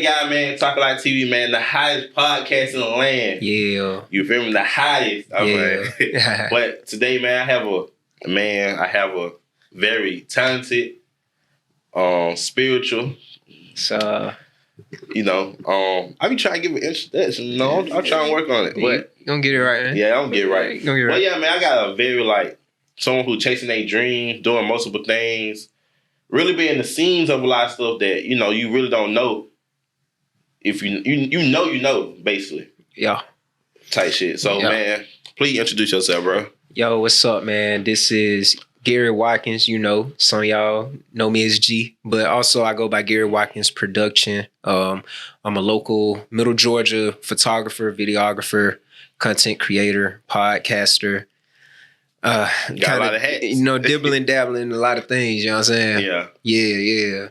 guy, man. Talk Like TV, man. The hottest podcast in the land. Yeah. You feel me? The hottest. Yeah. But today, man, I have a very talented, spiritual. So, I be trying to give an introduction. I'm trying to work on it. But you gonna get it right, man. Yeah, I'm gonna get it right. You gonna get it right. But yeah, man, I got a very someone who chasing their dreams, doing multiple things, really be in the scenes of a lot of stuff that you really don't know. If you know, basically. Yeah. Type shit. So man, please introduce yourself, bro. Yo, what's up, man? This is Gary Watkins. Some of y'all know me as G, but also I go by Gary Watkins Production. I'm a local Middle Georgia photographer, videographer, content creator, podcaster. Got a lot of hats. Dibbling, dabbling in a lot of things, you know what I'm saying? Yeah. Yeah.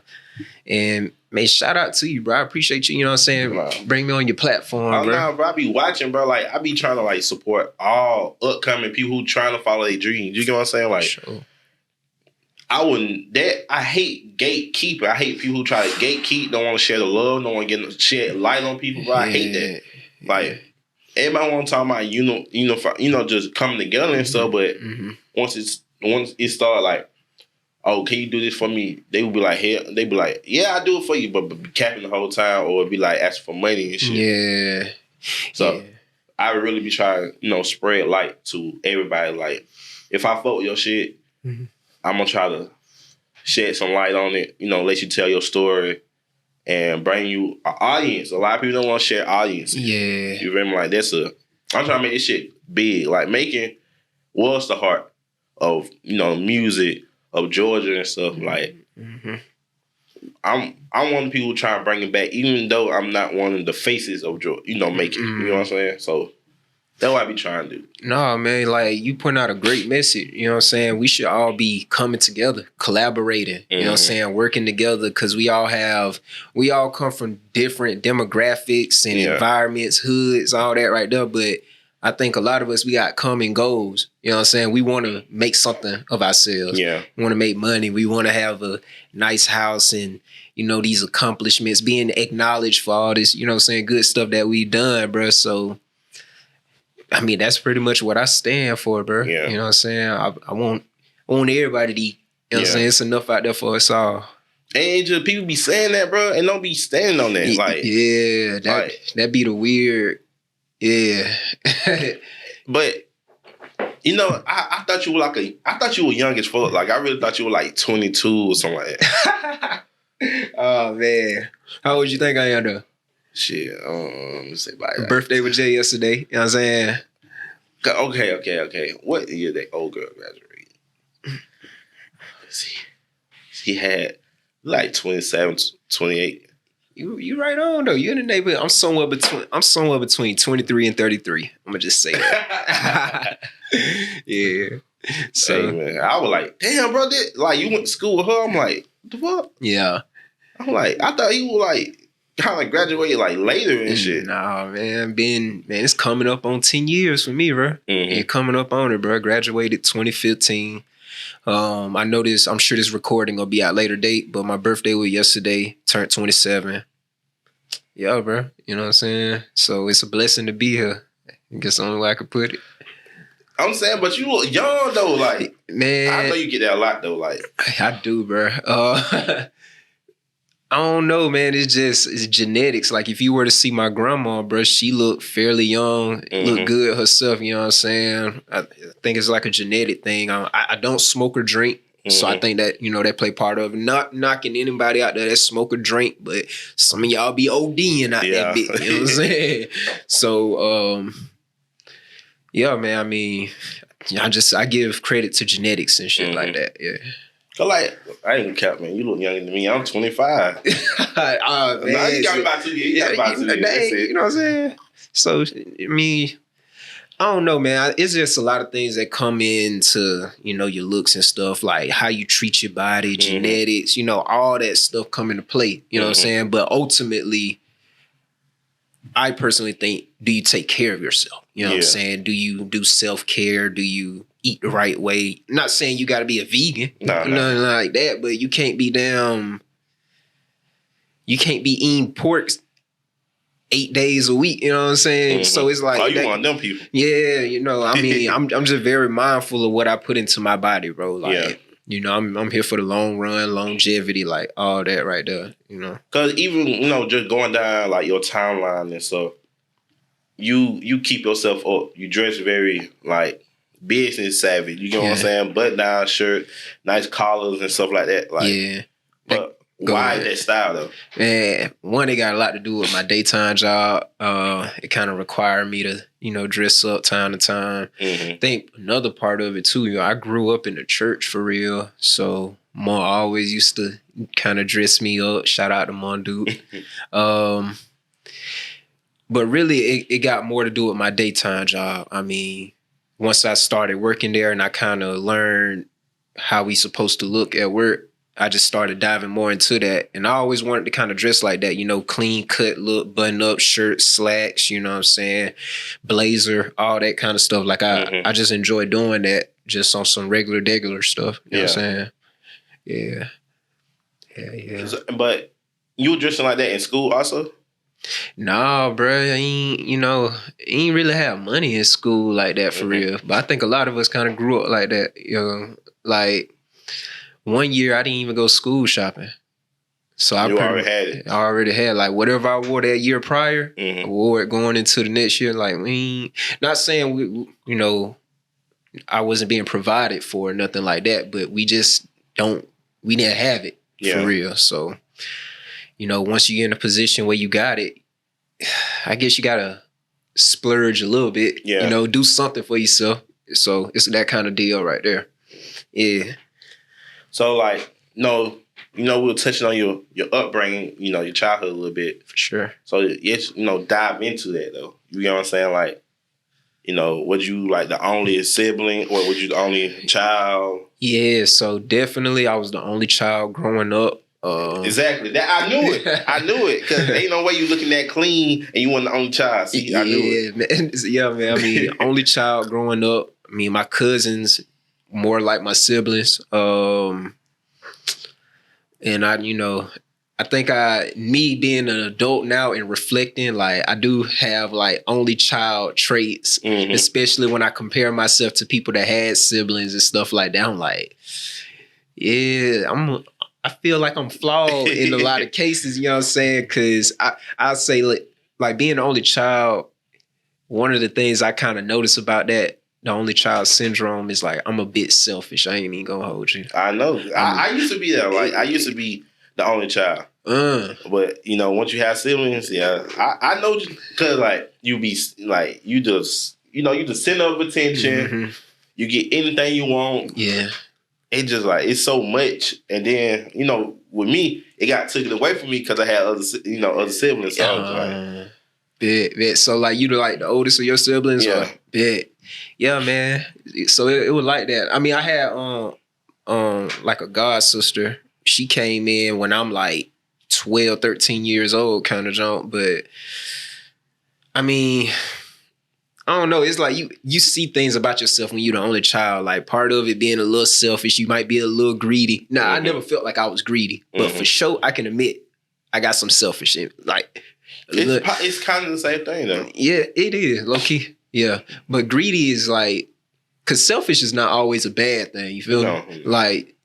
And man, shout out to you, bro. I appreciate you, you know what I'm saying? Wow. Bring me on your platform, bro. No, bro. I be watching, bro. I be trying to support all upcoming people who trying to follow their dreams. You get what I'm saying? Sure. I hate gatekeeper. I hate people who try to gatekeep, don't want to share the love, don't want to shed light on people, bro. I hate that. Everybody want to talk about just coming together and stuff, but once it start oh, can you do this for me? They would be like, hell, they be like, yeah, I do it for you, but be capping the whole time or be asking for money and shit. Yeah. So I would really be trying, spread light to everybody. If I fuck with your shit, I'm gonna try to shed some light on it. Let you tell your story. And bring you an audience. A lot of people don't want to share audience. Yeah. You feel me? I'm trying to make this shit big. Making was the heart of, music, of Georgia and stuff. I'm one of the people trying to bring it back, even though I'm not one of the faces of Georgia, making it. You know what I'm saying? So that's what I be trying to do. No, man, you putting out a great message. You know what I'm saying? We should all be coming together, collaborating, you know what I'm saying? Working together because we all come from different demographics and environments, hoods, all that right there. But I think a lot of us, we got common goals. You know what I'm saying? We want to make something of ourselves. Yeah. We want to make money. We want to have a nice house and, these accomplishments, being acknowledged for all this, you know what I'm saying, good stuff that we done, bro. So, I mean, that's pretty much what I stand for, bro. Yeah. You know what I'm saying? I want everybody to eat. You know what I'm saying? It's enough out there for us all. And just people be saying that, bro, and don't be standing on that. That be the weird. Yeah. But I thought you were I thought you were young as fuck. I really thought you were 22 or something like that. Oh man. How old you think I am though? Shit, let me say bye. Birthday with Jay yesterday. You know what I'm saying? Okay. What year that old girl graduated? Let's see. She had 27, 28. You right on though. You in the neighborhood. I'm somewhere between 23 and 33. I'm gonna just say that. Yeah. So hey, man, I was like, damn, bro, you went to school with her. I'm like, what the fuck? Yeah. I'm like, I thought you were kind of graduated later and shit. Nah, man, it's coming up on 10 years for me, bro. And coming up on it, bro. Graduated 2015. I know this. I'm sure this recording will be out later date, but my birthday was yesterday. Turned 27. Yeah, bro. You know what I'm saying? So it's a blessing to be here. I guess the only way I could put it. I'm saying, but you look young though. Man, I know you get that a lot though. I do, bro. I don't know, man. It's genetics. If you were to see my grandma, bro, she looked fairly young, looked good herself. You know what I'm saying? I think it's a genetic thing. I don't smoke or drink. So I think that, that play part of it. Not knocking anybody out there that smoke or drink, but some of y'all be ODing out that bit. You know what I'm saying? So, yeah, man, I mean, I give credit to genetics and shit like that, yeah. So I ain't gonna cap, man. You look younger than me. I'm 25. Man, no, you got me about 2 years. You know what I'm saying? So, I mean, I don't know, man. It's just a lot of things that come into, your looks and stuff, like how you treat your body, genetics, all that stuff come into play. You know what I'm saying? But ultimately, I personally think, do you take care of yourself? You know what I'm saying? Do you do self-care? Do you eat the right way? Not saying you got to be a vegan, nothing like that, but you can't be eating pork 8 days a week. You know what I'm saying? Mm-hmm. So it's like, oh, you one of them people. Yeah, you know, I mean, I'm just very mindful of what I put into my body, bro. Like, yeah. you know, I'm here for the long run, longevity, like all that right there. You know, because even just going down like your timeline and stuff, you keep yourself up. You dress very like business savvy. You know what I'm saying? Button down shirt, nice collars and stuff like that. Like, yeah. But why that style though? Man, one, it got a lot to do with my daytime job. It kind of required me to, dress up time to time. Mm-hmm. I think another part of it too, I grew up in the church for real. So Mom always used to kind of dress me up. Shout out to Mom Duke. But really, it got more to do with my daytime job. I mean, once I started working there and I kind of learned how we supposed to look at work, I just started diving more into that. And I always wanted to kind of dress like that, clean cut look, button up shirt, slacks, you know what I'm saying? Blazer, all that kind of stuff. Like I just enjoy doing that just on some regular stuff. You know what I'm saying? Yeah. Yeah. But you were dressing like that in school also? Nah, bro. I ain't really have money in school like that for real. But I think a lot of us kind of grew up like that, like, one year I didn't even go school shopping. So I already had it. I already had like whatever I wore that year prior, I wore it going into the next year. Like not saying I wasn't being provided for or nothing like that, but we didn't have it for real. So, once you get in a position where you got it, I guess you gotta splurge a little bit. Yeah. Do something for yourself. So it's that kind of deal right there. Yeah. So, like, we were touching on your upbringing, your childhood a little bit. For sure. So, yes, dive into that, though. You know what I'm saying? Like, was you, like, the only sibling or was you the only child? Yeah, so definitely I was the only child growing up. Exactly. That I knew it. Because ain't no way you looking that clean and you weren't the only child. See, I knew it. Man. Yeah, man. I mean, only child growing up. I mean, my cousins more like my siblings. And I think me being an adult now and reflecting, like I do have like only child traits, especially when I compare myself to people that had siblings and stuff like that. I'm like, yeah, I feel like I'm flawed in a lot of cases, you know what I'm saying? Cause I say like being the only child, one of the things I kind of notice about that, the only child syndrome is like, I'm a bit selfish. I ain't even gonna hold you. I know. I used to be that. Like, I used to be the only child. But, once you have siblings, I know because, like, you be, like, you just the center of attention. You get anything you want. Yeah. It just, like, it's so much. And then, with me, it got taken away from me because I had other siblings. So I was like... Bet. So, like, you like the oldest of your siblings? Yeah. Bet. Yeah, man. So it was like that. I mean, I had like a god sister. She came in when I'm like 12, 13 years old kind of jump. But I mean, I don't know. It's like you see things about yourself when you're the only child. Like part of it being a little selfish. You might be a little greedy. Nah, I never felt like I was greedy. But for sure, I can admit I got some selfish in it. Like it's kind of the same thing though. Yeah, it is, low key. Yeah. But greedy is like, because selfish is not always a bad thing. You feel me? Like,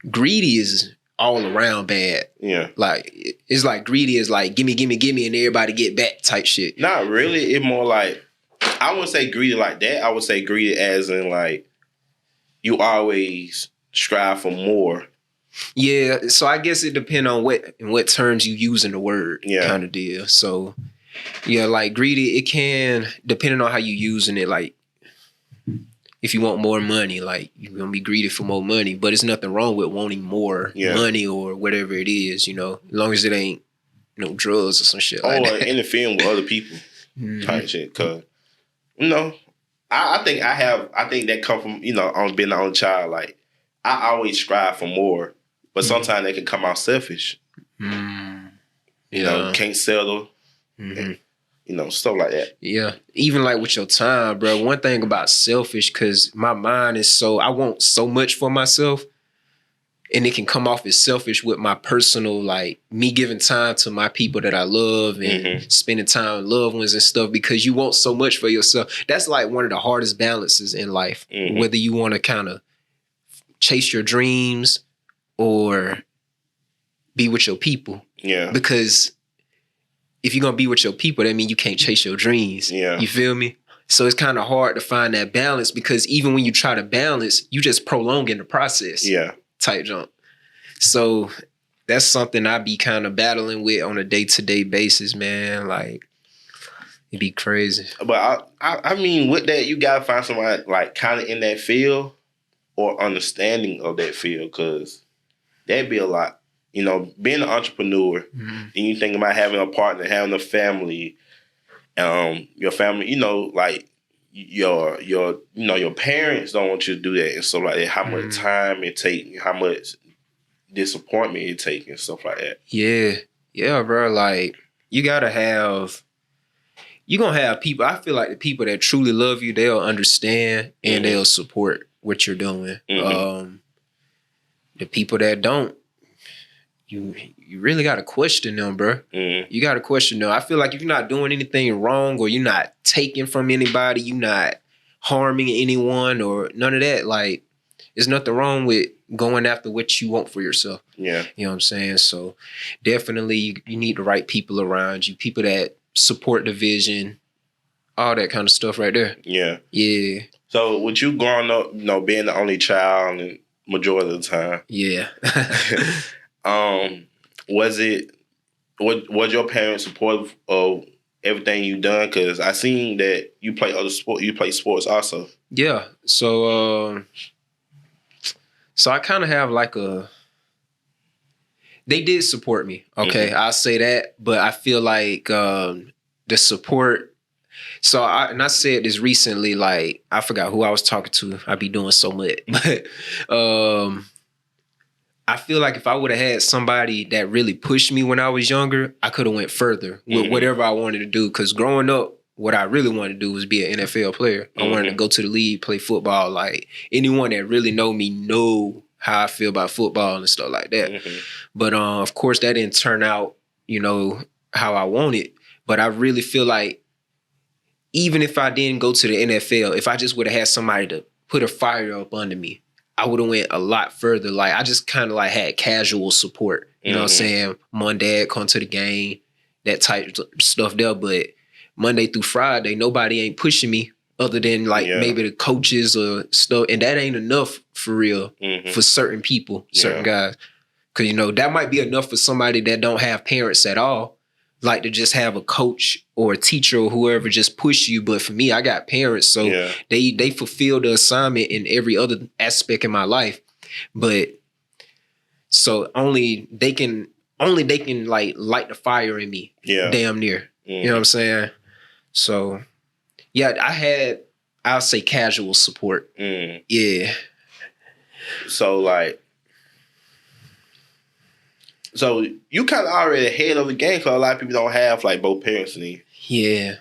greedy is all around bad. Yeah. Like, it's like greedy is like, gimme, and everybody get back type shit. Not really. It's more like, I wouldn't say greedy like that. I would say greedy as in like, you always strive for more. Yeah. So I guess it depends on what terms you use in the word kind of deal. So, yeah, like greedy, it can, depending on how you using it, like, if you want more money, like, you're going to be greedy for more money. But there's nothing wrong with wanting more money or whatever it is, as long as it ain't drugs or some shit like that. Or interfering with other people type shit. Because, I think that come from, on being the only child. Like, I always strive for more. But sometimes they can come out selfish. Can't settle. Stuff like that. Yeah. Even like with your time, bro. One thing about selfish, because my mind is I want so much for myself. and it can come off as selfish with my personal, like me giving time to my people that I love and spending time with loved ones and stuff, because you want so much for yourself. That's like one of the hardest balances in life, whether you want to kind of chase your dreams or be with your people. Yeah. Because if you're going to be with your people, that means you can't chase your dreams. Yeah. You feel me? So it's kind of hard to find that balance, because even when you try to balance, you just prolonging the process. Yeah. Type jump. So that's something I be kind of battling with on a day-to-day basis, man. Like, it'd be crazy. But I mean, with that, you got to find somebody like kind of in that field or understanding of that field, because that'd be a lot. You know, being an entrepreneur, and you think about having a partner, having a family, your family, you know, like your parents don't want you to do that and stuff like that. How much time it take, how much disappointment it take and stuff like that. Yeah. Yeah, bro. Like, you're gonna have people. I feel like the people that truly love you, they'll understand and they'll support what you're doing. The people that don't, you really got to question them, bro. You got to question them. I feel like if you're not doing anything wrong, or you're not taking from anybody, you're not harming anyone or none of that, like, there's nothing wrong with going after what you want for yourself. Yeah. You know what I'm saying? So definitely you need the right people around you, people that support the vision, all that kind of stuff right there. Yeah. Yeah. So with you growing up, you know, being the only child and majority of the time. Yeah. Was your parents supportive of everything you done? Because I seen that you play other sports. You play sports also. Yeah. So I kind of have like they did support me. Okay, I'll say that. But I feel like the support. So I said this recently. Like, I forgot who I was talking to. I be doing so much, but I feel like if I would have had somebody that really pushed me when I was younger, I could have went further with whatever I wanted to do. Because growing up, what I really wanted to do was be an NFL player. I wanted to go to the league, play football. Like, anyone that really know me know how I feel about football and stuff like that. But of course, that didn't turn out, you know, how I wanted. But I really feel like even if I didn't go to the NFL, if I just would have had somebody to put a fire up under me, I would have went a lot further. Like, I just kind of like had casual support. You know what I'm saying? Mom and dad come to the game, that type of stuff there. But Monday through Friday, nobody ain't pushing me other than like maybe the coaches or stuff. And that ain't enough for real for certain people, certain guys. Because, you know, that might be enough for somebody that don't have parents at all. Like, to just have a coach or a teacher or whoever just push you. But for me, I got parents, so they fulfill the assignment in every other aspect in my life. But so only they can like light the fire in me. Yeah. Damn near. You know what I'm saying? So yeah, I'll say casual support. Yeah. So like, so you kind of already ahead of the game, because a lot of people don't have like both parents in you. Yeah.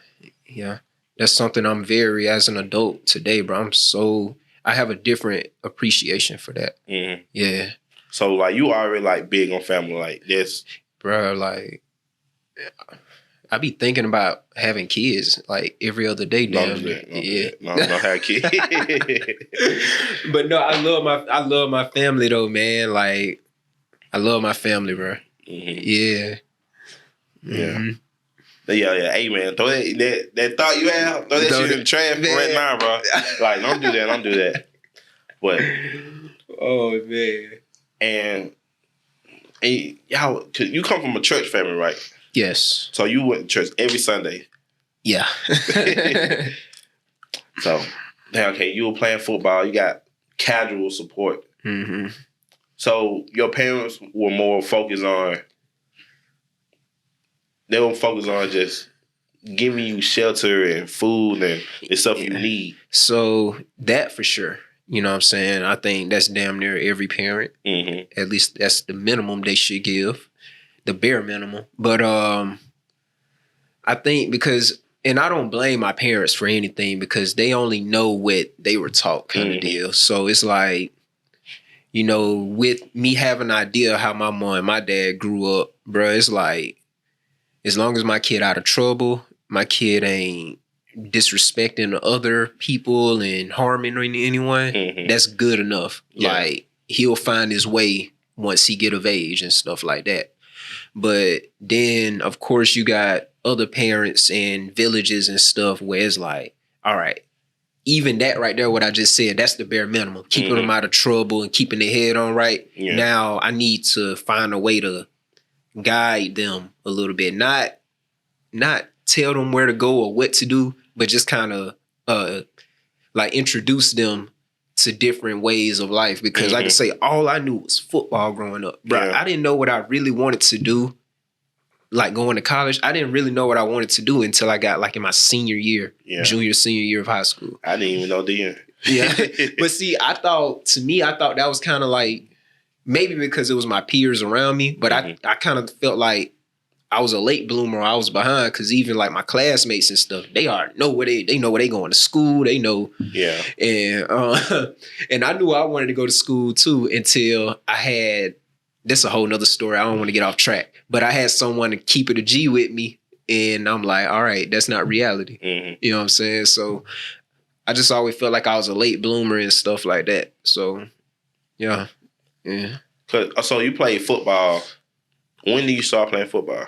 Yeah. That's something I'm very, as an adult today, bro. I have a different appreciation for that. Yeah. So like, you already like big on family like this. Bro, like, I be thinking about having kids like every other day. Damn. No, don't have kids. But no, I love my family though, man. Like, I love my family, bro. Yeah. Yeah. Hey, man, throw that thought you have, throw that shit in the trash right now, bro. Like, don't do that. But, oh, man. And y'all, cause you come from a church family, right? Yes. So you went to church every Sunday. Yeah. So, okay, you were playing football. You got casual support. So your parents were more focused on. They were focused on just giving you shelter and food and the stuff you need. So that for sure. You know what I'm saying? I think that's damn near every parent. At least that's the minimum they should give. The bare minimum. But I think and I don't blame my parents for anything, because they only know what they were taught kind of deal. So it's like, you know, with me having an idea how my mom and my dad grew up, bro, it's like, as long as my kid out of trouble, my kid ain't disrespecting other people and harming anyone, that's good enough. Yeah. Like, he'll find his way once he get of age and stuff like that. But then, of course, you got other parents in villages and stuff where it's like, all right, even that right there, what I just said, that's the bare minimum. Keeping them out of trouble and keeping their head on right. Yeah. Now I need to find a way to guide them a little bit. Not tell them where to go or what to do, but just kind of like introduce them to different ways of life. Because like I say, all I knew was football growing up. Bro, I didn't know what I really wanted to do. Like going to college, I didn't really know what I wanted to do until I got like in my senior year, senior year of high school. I didn't even know then. Yeah. But see, I thought that was kind of like, maybe because it was my peers around me, but I kind of felt like I was a late bloomer. I was behind because even like my classmates and stuff, they know where they going to school. They know. Yeah. And I knew I wanted to go to school too until I had, this a whole nother story. I don't want to get off track, but I had someone to keep it a G with me. And I'm like, all right, that's not reality. You know what I'm saying? So I just always felt like I was a late bloomer and stuff like that. So yeah. Yeah. So you played football. When did you start playing football?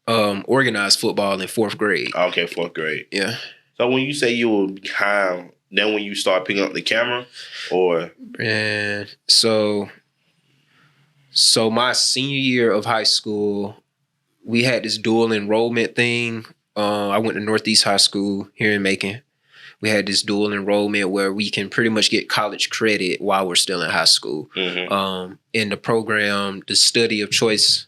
Organized football in 4th grade. Okay, 4th grade. Yeah. So when you say you were behind, then when you start picking up the camera, or? And so my senior year of high school, we had this dual enrollment thing. I went to Northeast High School here in Macon. We had this dual enrollment where we can pretty much get college credit while we're still in high school. In the program, the study of choice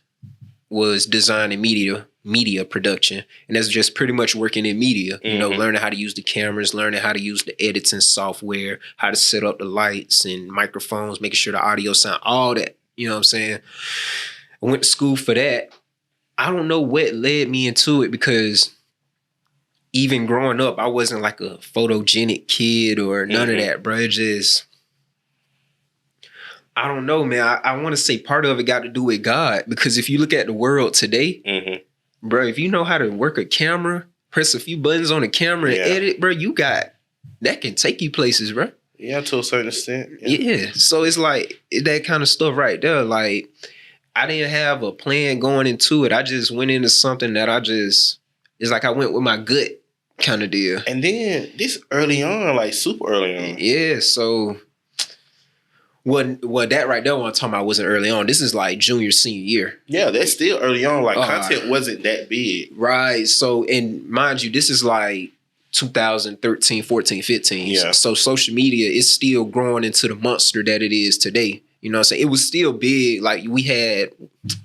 was design and media production. And that's just pretty much working in media, you know, learning how to use the cameras, learning how to use the editing software, how to set up the lights and microphones, making sure the audio sound, all that, you know what I'm saying? I went to school for that. I don't know what led me into it because even growing up, I wasn't like a photogenic kid or none of that, bro. It just, I don't know, man. I want to say part of it got to do with God, because if you look at the world today, bro, if you know how to work a camera, press a few buttons on the camera and edit, bro, that can take you places, bro. Yeah, to a certain extent. Yeah. So it's like that kind of stuff right there. Like, I didn't have a plan going into it. I just went into something that it's like I went with my gut kind of deal. And then this early on, like super early on. Yeah, so what that right there what I'm talking about wasn't early on. This is like junior, senior year. Yeah, that's still early on. Like content wasn't that big. Right. So, and mind you, this is like 2013, 14, 15. Yeah. So social media is still growing into the monster that it is today. You know what I'm saying? It was still big. Like we had,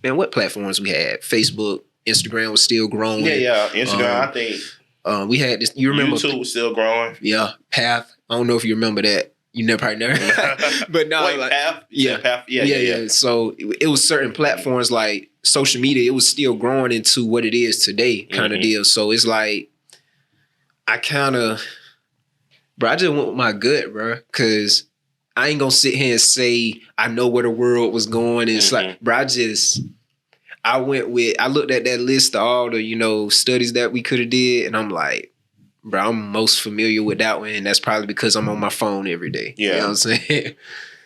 man, what platforms we had? Facebook, Instagram was still growing. Yeah. Instagram, I think. We had this. You remember? YouTube was still growing. Yeah, Path. I don't know if you remember that. You probably never. But no, wait, like, Path. Path. Yeah. So it was certain platforms like social media. It was still growing into what it is today, kind of deal. So it's like I kind of, bro. I just went with my gut, bro, because I ain't gonna sit here and say I know where the world was going. And it's like, bro, I looked at that list of all the, you know, studies that we could have did, and I'm like, bro, I'm most familiar with that one, and that's probably because I'm on my phone every day. Yeah. You know what I'm saying?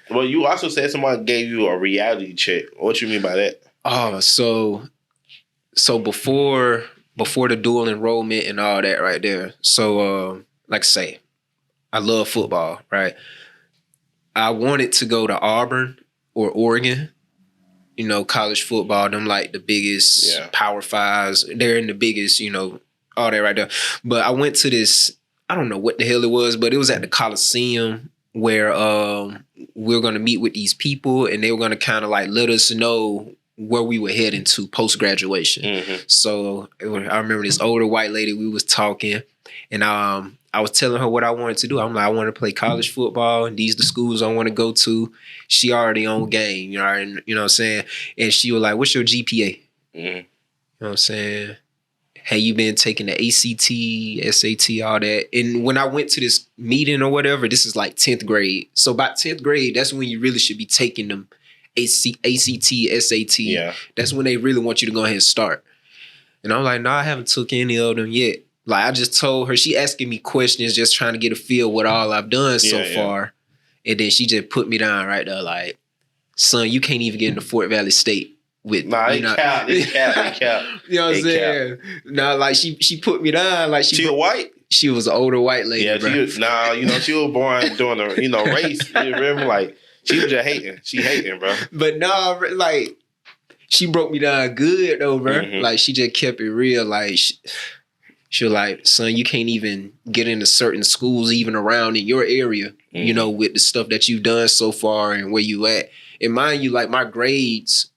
Well, you also said somebody gave you a reality check. What you mean by that? Oh, so before the dual enrollment and all that right there. So, like I say, I love football, right? I wanted to go to Auburn or Oregon. You know, college football, them like the biggest Power Fives. They're in the biggest, you know, all that right there. But I went to this, I don't know what the hell it was, but it was at the Coliseum where we were going to meet with these people, and they were going to kind of like let us know where we were heading to post-graduation. So I remember this older white lady, we was talking, and I was telling her what I wanted to do. I'm like, I want to play college football, and these the schools I want to go to. She already on game, you know what I'm saying? And she was like, what's your GPA? You know what I'm saying? hey, you been taking the ACT, SAT, all that. And when I went to this meeting or whatever, this is like 10th grade. So by 10th grade, that's when you really should be taking them ACT, SAT. Yeah. That's when they really want you to go ahead and start. And I'm like, no, I haven't took any of them yet. Like I just told her, she asking me questions, just trying to get a feel what all I've done so far. And then she just put me down right there like, son, you can't even get into Fort Valley State. With, nah, they cap. You know what I'm saying? Nah, like she put me down. Like she was white. She was an older white lady. Yeah, bro. she was, she was born during the race. You remember, like she was just hating. She hating, bro. But nah, like she broke me down good though, bro. Mm-hmm. Like she just kept it real. Like she was like, son, you can't even get into certain schools even around in your area. Mm-hmm. You know, with the stuff that you've done so far and where you at. And mind you, like my grades.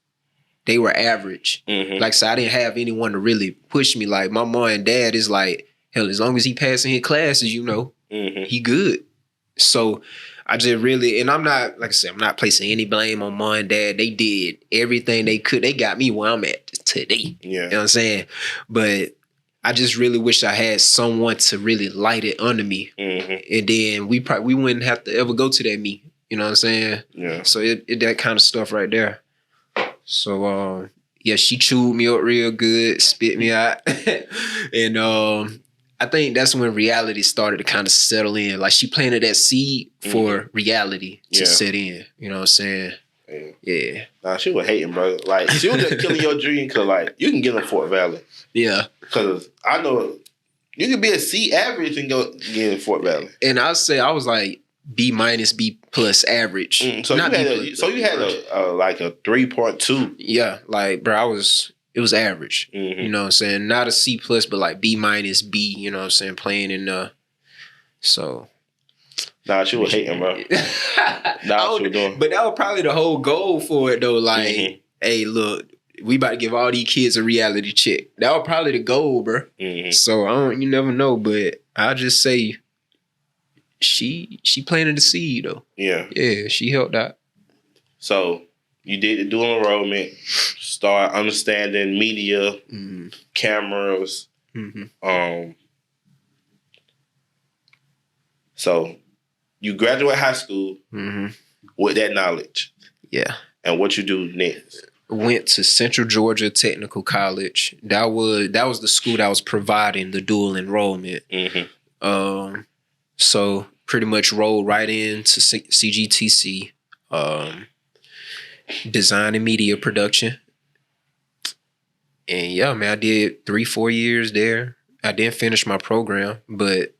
They were average. Mm-hmm. Like, so I didn't have anyone to really push me. Like, my mom and dad is like, hell, as long as he passing his classes, he good. So I just really, and I'm not, like I said, I'm not placing any blame on mom and dad. They did everything they could. They got me where I'm at today. Yeah. You know what I'm saying? But I just really wish I had someone to really light it under me. Mm-hmm. And then we wouldn't have to ever go to that meet. You know what I'm saying? Yeah. So it that kind of stuff right there. So, she chewed me up real good, spit me out. And I think that's when reality started to kind of settle in. Like, she planted that seed for reality to set in. You know what I'm saying? Yeah. Nah, she was hating, bro. Like, she was just killing your dream because, like, you can get in Fort Valley. Yeah. Because I know you can be a C average and go get in Fort Valley. And I'll say I was like, B minus, B plus average. So you had like a 3.2. Yeah, like bro, it was average. Mm-hmm. You know what I'm saying? Not a C plus, but like B minus, B. You know what I'm saying? Playing in so. Nah, she was hating, bro. She was doing. But that was probably the whole goal for it, though. Like, hey, look, we about to give all these kids a reality check. That was probably the goal, bro. Mm-hmm. So you never know, but I'll just say. She planted the seed though. Yeah. Yeah, she helped out. So you did the dual enrollment, start understanding media, cameras. Mm-hmm. So you graduate high school with that knowledge. Yeah. And what you do next? Went to Central Georgia Technical College. That was the school that was providing the dual enrollment. Mm-hmm. So pretty much rolled right into CGTC, design and media production. And yeah, man, I did 3-4 years there. I didn't finish my program, but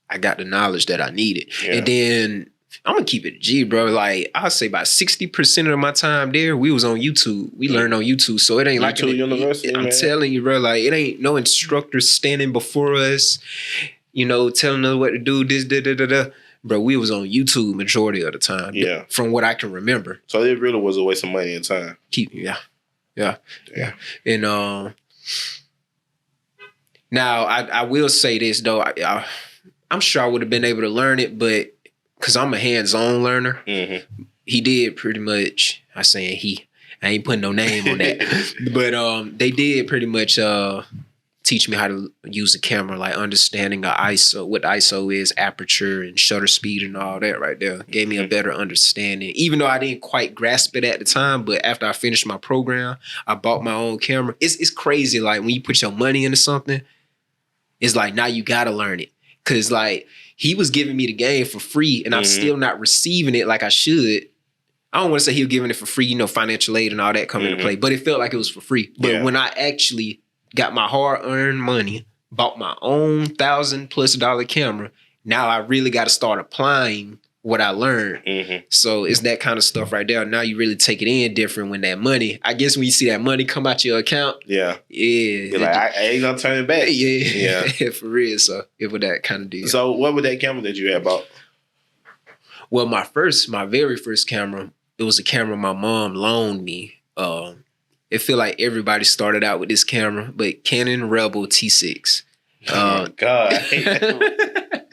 I got the knowledge that I needed. Yeah. And then I'm gonna keep it G, bro. Like I'll say about 60% of my time there, we was on YouTube. We learned on YouTube, so it ain't like University. I'm telling you, bro. Like it ain't no instructor standing before us. You know, telling us what to do, this, da. Bro, we was on YouTube majority of the time. Yeah. From what I can remember. So it really was a waste of money and time. Yeah. And now I will say this though. I'm sure I would have been able to learn it, but because I'm a hands-on learner, he did pretty much. I ain't putting no name on that. But they did pretty much teach me how to use a camera, like understanding ISO, what ISO is, aperture and shutter speed and all that right there. Gave me a better understanding. Even though I didn't quite grasp it at the time, but after I finished my program, I bought my own camera. It's crazy, like when you put your money into something, it's like now you gotta learn it. Cause like he was giving me the game for free and I'm still not receiving it like I should. I don't want to say he was giving it for free, financial aid and all that coming into play, but it felt like it was for free. But when I actually got my hard-earned money, bought my own $1,000+ camera. Now I really got to start applying what I learned. So it's that kind of stuff right there. Now you really take it in different when that money. I guess when you see that money come out your account. Yeah. You're like, I ain't gonna turn it back. Yeah. For real. So it was that kind of deal. So what was that camera that you had bought? Well, my very first camera, it was a camera my mom loaned me. It feel like everybody started out with this camera, but Canon Rebel T6. Oh my God.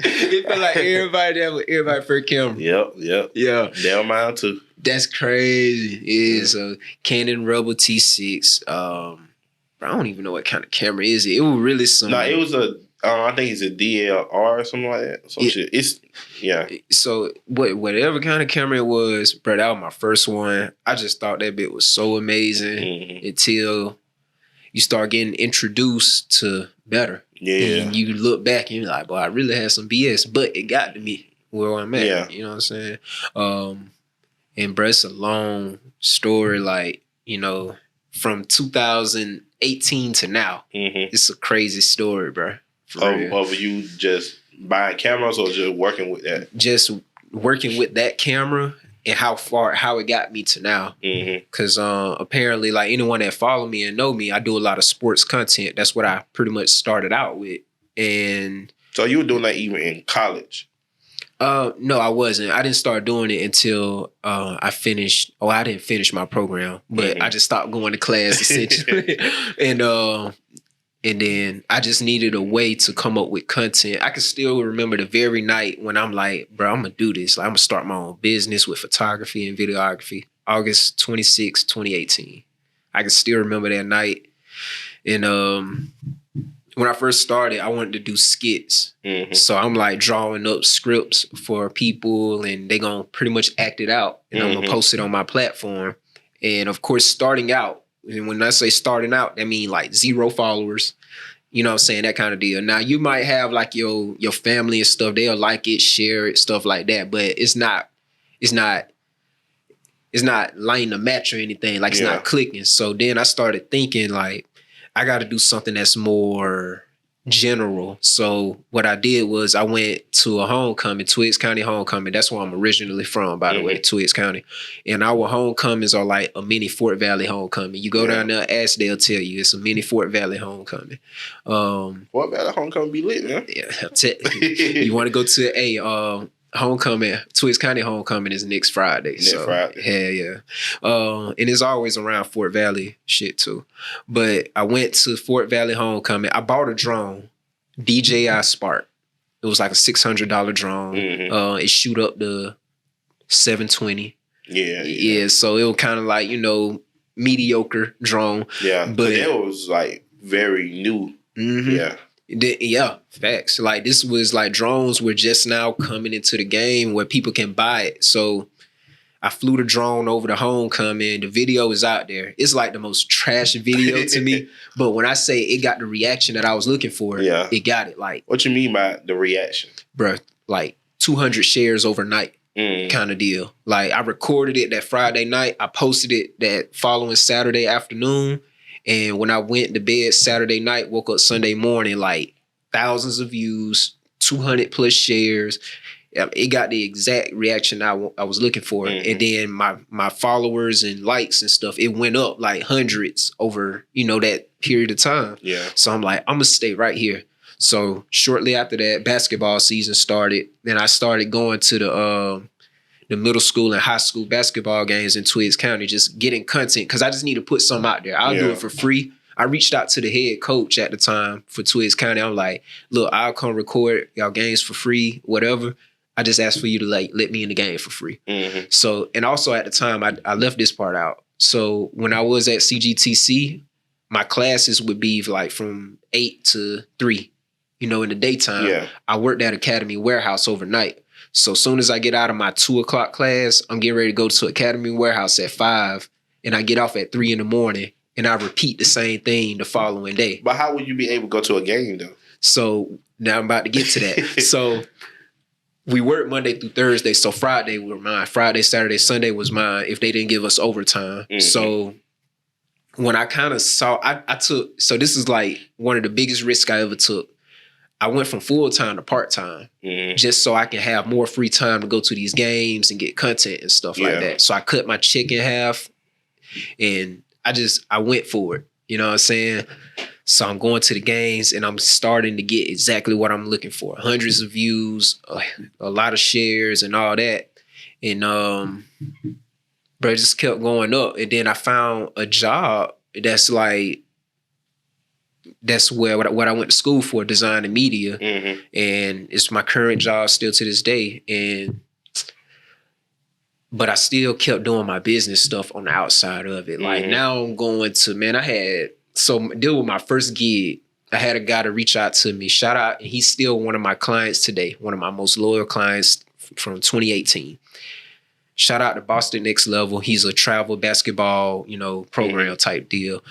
It feel like everybody first camera. Yep. Yeah. They're mine too. That's crazy. Yeah. So Canon Rebel T6. Bro, I don't even know what kind of camera is it. It was really some. No, it was a. I think it's a DLR or something like that. Some shit. It's So whatever kind of camera it was, bro, that was my first one. I just thought that bit was so amazing until you start getting introduced to better. Yeah. And you look back and you're like, boy, I really had some BS, but it got to me where I'm at. Yeah. You know what I'm saying? And bro, it's a long story, like, you know, from 2018 to now. It's a crazy story, bro. Of you just buying cameras or just working with that? Just working with that camera and how it got me to now. Because apparently, like, anyone that follow me and know me, I do a lot of sports content. That's what I pretty much started out with. And so you were doing that even in college? No, I wasn't. I didn't start doing it until I finished. Oh, I didn't finish my program, but I just stopped going to class essentially. And then I just needed a way to come up with content. I can still remember the very night when I'm like, bro, I'm going to do this. Like, I'm going to start my own business with photography and videography. August 26, 2018. I can still remember that night. And when I first started, I wanted to do skits. So I'm like drawing up scripts for people and they going to pretty much act it out. And I'm going to post it on my platform. And of course, starting out, and when I say starting out, that means like 0 followers, you know what I'm saying, that kind of deal. Now, you might have like your family and stuff. They'll like it, share it, stuff like that. But it's not lighting a match or anything. Like, it's not clicking. So then I started thinking, like, I got to do something that's more general. So what I did was I went to a homecoming, Twiggs County homecoming. That's where I'm originally from, by the way, Twiggs County. And our homecomings are like a mini Fort Valley homecoming. You go down there, ask, they'll tell you it's a mini Fort Valley homecoming. Fort Valley homecoming be lit, man. Yeah, you want to go to homecoming, Twiggs County homecoming is next Friday. Friday. Yeah. And it's always around Fort Valley shit too. But I went to Fort Valley homecoming. I bought a drone, DJI Spark. It was like a $600 drone. It shoot up to 720. Yeah. So it was kind of like, you know, mediocre drone. Yeah, but it was like very new. Yeah, facts. Like, this was like drones were just now coming into the game where people can buy it. So I flew the drone over the homecoming. The video is out there. It's like the most trash video to me. But when I say it got the reaction that I was looking for, it got it. Like, what you mean by the reaction? Bro, like 200 shares overnight kind of deal. Like, I recorded it that Friday night. I posted it that following Saturday afternoon. And when I went to bed Saturday night, woke up Sunday morning, like thousands of views, 200 plus shares. It got the exact reaction I was looking for. And then my followers and likes and stuff, it went up like hundreds over, you know, that period of time. Yeah. So I'm like, I'm going to stay right here. So shortly after that, basketball season started. Then I started going to the middle school and high school basketball games in Twiggs County, just getting content because I just need to put something out there. I'll do it for free. I reached out to the head coach at the time for Twiggs County. I'm like, look, I'll come record y'all games for free, whatever. I just asked for you to like let me in the game for free. So, and also at the time, I left this part out. So when I was at CGTC, my classes would be like from 8 to 3, you know, in the daytime. I worked at Academy Warehouse overnight. So as soon as I get out of my 2 o'clock class, I'm getting ready to go to Academy Warehouse at 5, and I get off at 3 in the morning, and I repeat the same thing the following day. But how would you be able to go to a game though? So now I'm about to get to that. So we work Monday through Thursday, so Friday were mine. Friday, Saturday, Sunday was mine if they didn't give us overtime. So when I kind of saw, I took, so this is like one of the biggest risks I ever took. I went from full-time to part-time just so I can have more free time to go to these games and get content and stuff like that. So I cut my check in half and I went for it. You know what I'm saying? So I'm going to the games and I'm starting to get exactly what I'm looking for. Hundreds of views, a lot of shares and all that. And bro, it just kept going up. And then I found a job that's like, that's where what I went to school for, design and media. And it's my current job still to this day. But I still kept doing my business stuff on the outside of it. Like now I'm going to, man, I had So deal with my first gig. I had a guy to reach out to me. Shout out, and he's still one of my clients today. One of my most loyal clients from 2018. Shout out to Boston Next Level. He's a travel basketball, program type deal.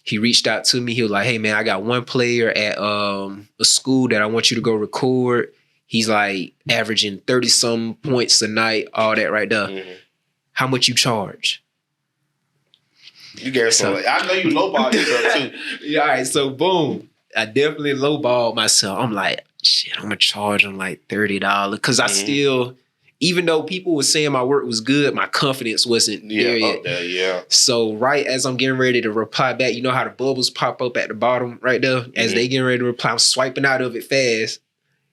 He reached out to me. He was like, hey man, I got one player at a school that I want you to go record. He's like averaging 30-some points a night, all that right there. Mm-hmm. How much you charge? You gave some. I know you lowballed yourself too. Yeah, all right. So boom, I definitely lowballed myself. I'm like, shit, I'm gonna charge him like $30 because I still, even though people were saying my work was good, my confidence wasn't there yet. Yeah. So right as I'm getting ready to reply back, you know how the bubbles pop up at the bottom right there? As they getting ready to reply, I'm swiping out of it fast.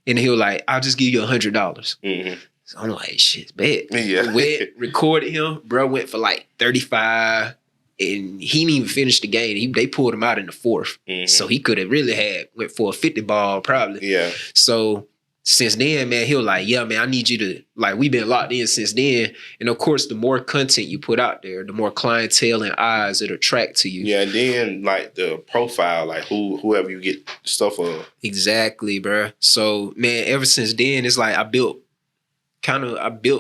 And he was like, I'll just give you $100. Mm-hmm. So I'm like, shit, bet. Yeah. Recorded him. Bro went for like 35. And he didn't even finish the game. They pulled him out in the fourth. Mm-hmm. So he could have really went for a 50 ball probably. Yeah. So since then, man, he was like, yeah, man, I need you to, like, we've been locked in since then. And of course, the more content you put out there, the more clientele and eyes it attract to you. Yeah, and then like the profile, like whoever you get stuff of. Exactly, bro. So, man, ever since then, it's like I built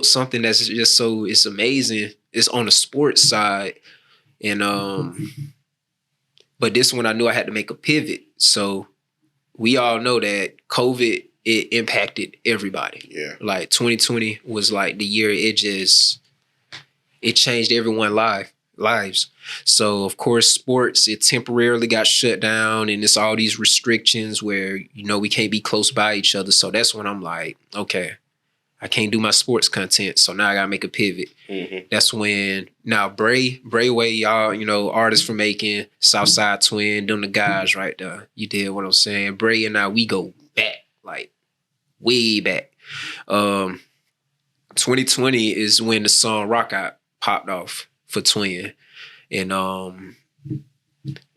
something that's just so, it's amazing. It's on the sports side. And but this one I knew I had to make a pivot. So we all know that COVID, it impacted everybody. Yeah. Like 2020 was like the year it changed everyone's lives. So of course sports, it temporarily got shut down and it's all these restrictions where, we can't be close by each other. So that's when I'm like, okay, I can't do my sports content, so now I gotta make a pivot. Mm-hmm. That's when now Brayway, y'all, artists from Macon, Southside Twin, them the guys right there. You did what I'm saying. Bray and I, we go back, like way back. 2020 is when the song Rock Out popped off for Twin.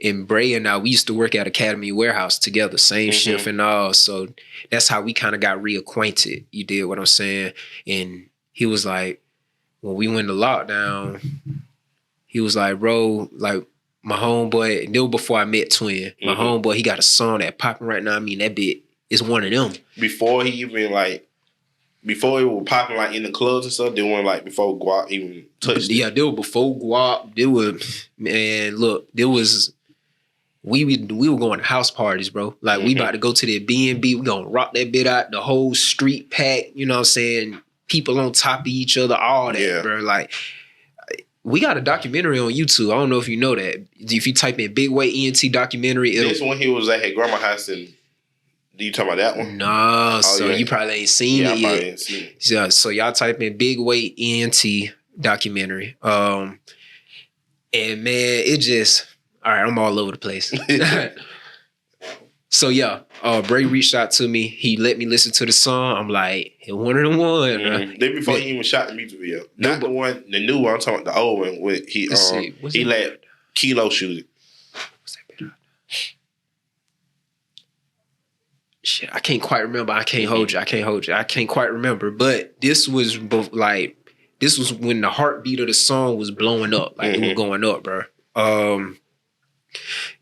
And Bray and I, we used to work at Academy Warehouse together, same shift and all. So that's how we kind of got reacquainted. You did what I'm saying? And he was like, when we went to lockdown, he was like, bro, like my homeboy, and it was before I met Twin. My homeboy, he got a song that popping right now. I mean, that bit is one of them. Before he even before it was popping like in the clubs and stuff, they weren't like before Guap even touched it. Yeah, they were before Guap. They were, man, look, there was, we were going to house parties, bro. Like we about to go to the B&B, we gonna rock that bit out, the whole street pack, you know what I'm saying? People on top of each other, all that, bro. Like, we got a documentary on YouTube. I don't know if you know that. If you type in Big Way ENT documentary, this one he was at his grandma's house and you talking about that one? No, you probably ain't seen it yet. Ain't seen it. Yeah, so y'all type in Big Weight ENT documentary. And man, it just, all right, I'm all over the place. So yeah, Bray reached out to me. He let me listen to the song. I'm like, it one of them one. Then before he even shot the music video. Not the one, the new one, I'm talking about the old one with he let Kilo shoot it. Shit, I can't quite remember. I can't hold you. I can't quite remember. But this was when the heartbeat of the song was blowing up. Like it was going up, bro.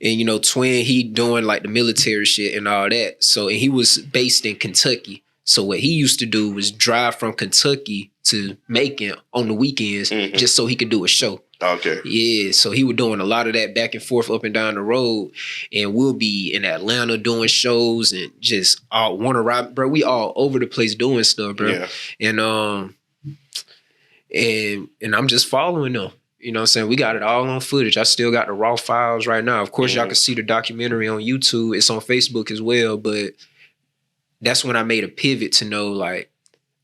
And Twin, he doing like the military shit and all that. So, and he was based in Kentucky. So what he used to do was drive from Kentucky to Macon on the weekends just so he could do a show. Okay. Yeah, so he was doing a lot of that back and forth up and down the road, and we'll be in Atlanta doing shows and just all want to ride, bro. We all over the place doing stuff, bro. Yeah. And I'm just following them. You know what I'm saying? We got it all on footage. I still got the raw files right now. Of course, y'all can see the documentary on YouTube. It's on Facebook as well, but that's when I made a pivot to know, like,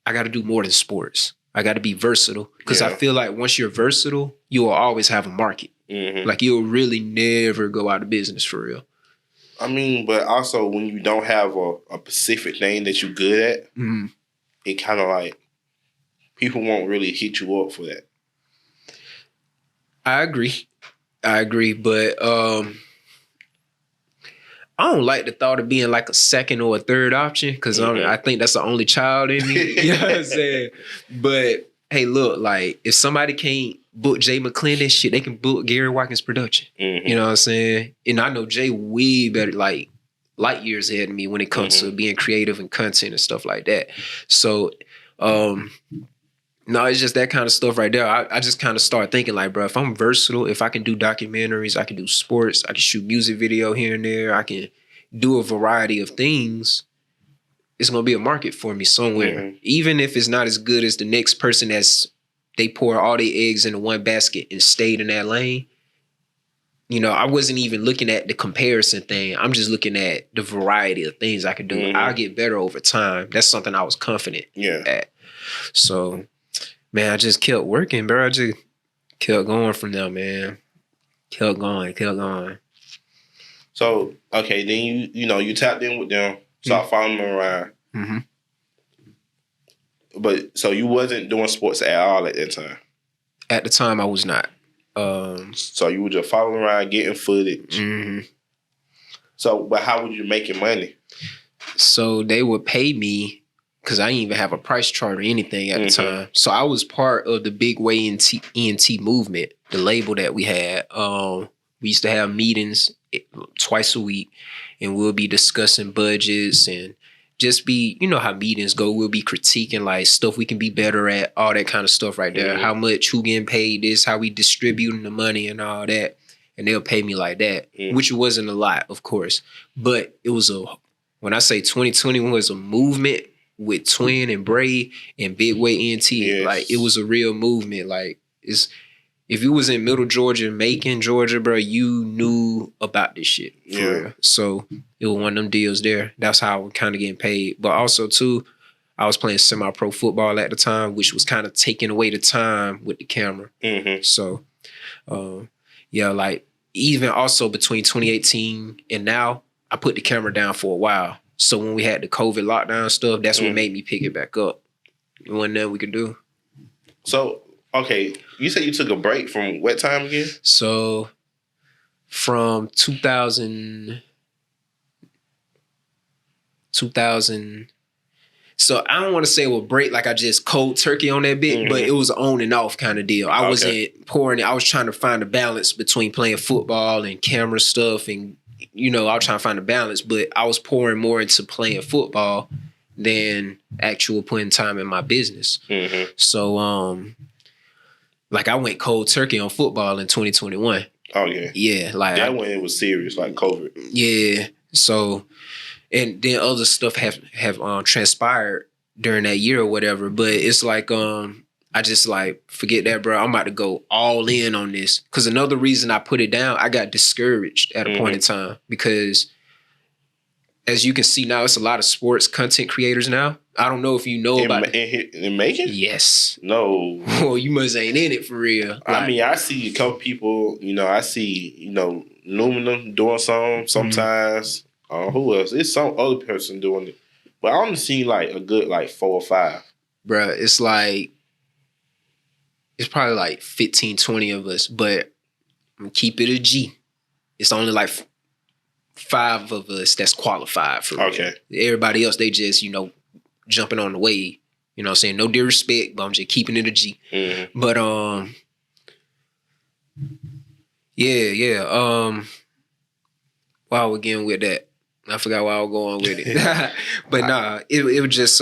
I got to do more than sports. I got to be versatile because I feel like once you're versatile, you will always have a market. Like you'll really never go out of business for real. I mean, but also when you don't have a specific thing that you're good at, it kind of like people won't really hit you up for that. I agree, but I don't like the thought of being like a second or a third option because I think that's the only child in me. You know what I'm saying? But hey, look, like if somebody can't book Jay McClendon, shit, they can book Gary Watkins production. Mm-hmm. You know what I'm saying? And I know Jay way better, like light years ahead of me when it comes to being creative and content and stuff like that. So, no, it's just that kind of stuff right there. I just kind of start thinking like, bro, if I'm versatile, if I can do documentaries, I can do sports, I can shoot music video here and there, I can do a variety of things, it's going to be a market for me somewhere. Mm-hmm. Even if it's not as good as the next person they pour all their eggs into one basket and stayed in that lane. You know, I wasn't even looking at the comparison thing. I'm just looking at the variety of things I could do. Mm-hmm. I'll get better over time. That's something I was confident at. So, man, I just kept working, bro. I just kept going from there, man. Kept going. So, okay, then you tapped in with them, started following them around. Mm-hmm. But so you wasn't doing sports at all at that time? At the time, I was not. So you were just following around, getting footage. Mm-hmm. So, but how would you making money? So they would pay me because I didn't even have a price chart or anything at the time. So I was part of the Big Way ENT movement, the label that we had. We used to have meetings twice a week, and we'll be discussing budgets and just be, you know how meetings go. We'll be critiquing like stuff we can be better at, all that kind of stuff right there. How much, who getting paid this, how we distributing the money and all that. And they'll pay me like that, which wasn't a lot, of course. But it was when I say 2021 was a movement with Twin and Bray and Big Way ENT, like it was a real movement. Like if you was in Middle Georgia, Macon, Georgia, bro, you knew about this shit. For real. So it was one of them deals there. That's how I was kind of getting paid. But also, too, I was playing semi-pro football at the time, which was kind of taking away the time with the camera. Mm-hmm. So, like even also between 2018 and now, I put the camera down for a while. So when we had the COVID lockdown stuff, that's what made me pick it back up. It wasn't nothing we could do. So, okay, you said you took a break from what time again? So from 2000. So I don't want to say it was break like I just cold turkey on that bit, but it was on and off kind of deal. I wasn't pouring it. I was trying to find a balance between playing football and camera stuff, and I was trying to find a balance, but I was pouring more into playing football than actual putting time in my business. Mm-hmm. So like I went cold turkey on football in 2021. Oh yeah. Yeah, like that when it was serious, like COVID. Yeah. So and then other stuff have transpired during that year or whatever. But it's like I just like forget that, bro. I'm about to go all in on this. Cause another reason I put it down, I got discouraged at a point in time because as you can see now, it's a lot of sports content creators now. I don't know if you know about it. In Macon? Yes. No. Well, you must ain't in it for real. I mean, I see a couple people, I see, Luminum doing sometimes. Who else? It's some other person doing it. But I only seen like a good 4 or 5. Bruh, it's probably like 15, 20 of us, but I'm gonna keep it a G. It's only like 5 of us that's qualified for it. Okay. Everybody else, they just, jumping on the wave. You know what I'm saying? No disrespect, but I'm just keeping it a G. Mm-hmm. But why we're getting with that? I forgot where I was going with it. But nah, it was just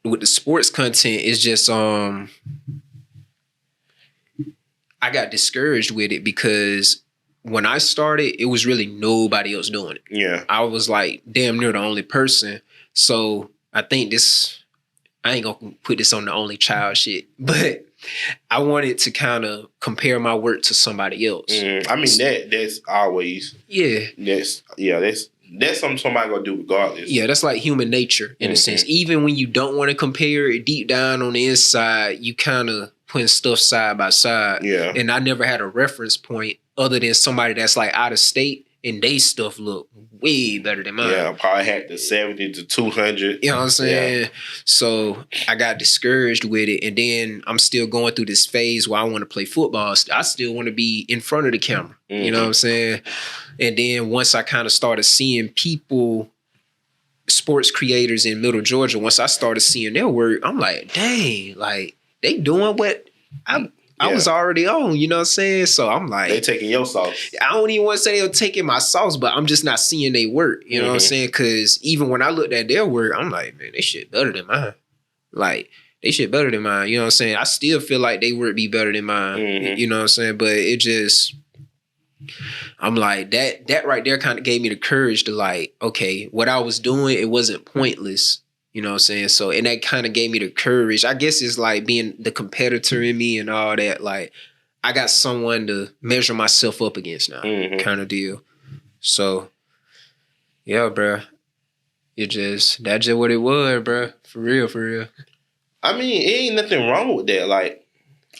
with the sports content, it's just I got discouraged with it because when I started, it was really nobody else doing it. Yeah. I was like damn near the only person. So I think I ain't gonna put this on the only child shit, but I wanted to kind of compare my work to somebody else. I mean, that's always. Yeah. That's something somebody gonna do regardless. Yeah, that's like human nature in a sense. Even when you don't want to compare it, deep down on the inside, you kind of putting stuff side by side. Yeah. And I never had a reference point other than somebody that's like out of state and they stuff look way better than mine. Yeah, I probably had the 70 to 200. You know what I'm saying? Yeah. So I got discouraged with it. And then I'm still going through this phase where I want to play football. I still want to be in front of the camera. Mm-hmm. You know what I'm saying? And then once I kind of started seeing people, sports creators in Middle Georgia, once I started seeing their work, I'm like, dang, like they doing what I was already on, you know what I'm saying? So I'm like, they taking your sauce. I don't even want to say they're taking my sauce, but I'm just not seeing their work, you know what I'm saying? Because even when I looked at their work, I'm like, man, they shit better than mine. Like, they shit better than mine, you know what I'm saying? I still feel like they work be better than mine, you know what I'm saying? But it just, I'm like, that right there kind of gave me the courage to like, okay, what I was doing, it wasn't pointless. You know what I'm saying? So, and that kind of gave me the courage. I guess it's like being the competitor in me and all that. Like, I got someone to measure myself up against now, kind of deal. So, yeah, bro. That's just what it was, bro. For real, for real. I mean, it ain't nothing wrong with that. Like,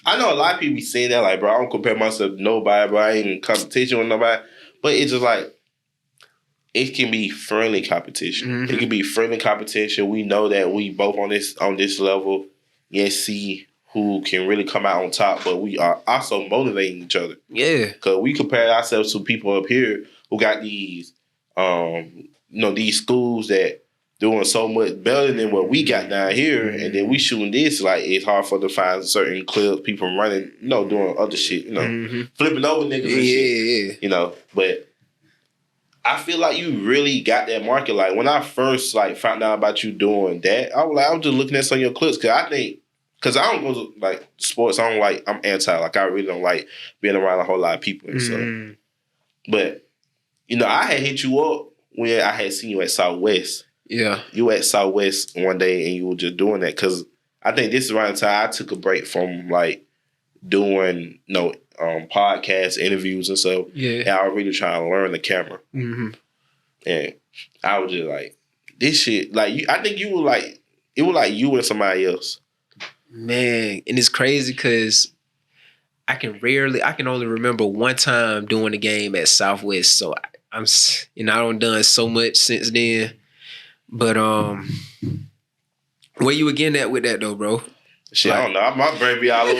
I know a lot of people be saying that, like, bro, I don't compare myself to nobody, bro. I ain't in competition with nobody. But it's just like, it can be friendly competition. It can be friendly competition. We know that we both on this level. Yes, see who can really come out on top, but we are also motivating each other. Yeah, because we compare ourselves to people up here who got these, these schools that doing so much better than what we got down here, and then we shooting this. Like, it's hard for to find certain clips, people running, doing other shit, flipping over niggas and shit, but. I feel like you really got that market. Like, when I first found out about you doing that, I was just looking at some of your clips because I don't go to sports. I'm anti. I really don't like being around a whole lot of people and stuff. But I had hit you up when I had seen you at Southwest. Yeah, you were at Southwest one day and you were just doing that because I think this is around the time I took a break from doing podcast interviews and stuff. Yeah. And I was really trying to learn the camera. And I was just like, this shit, I think you were it was like you and somebody else. Man, and it's crazy because I can only remember one time doing the game at Southwest. So I don't done so much since then. But where you again at with that though, bro? Shit, I don't know. My brain be all over.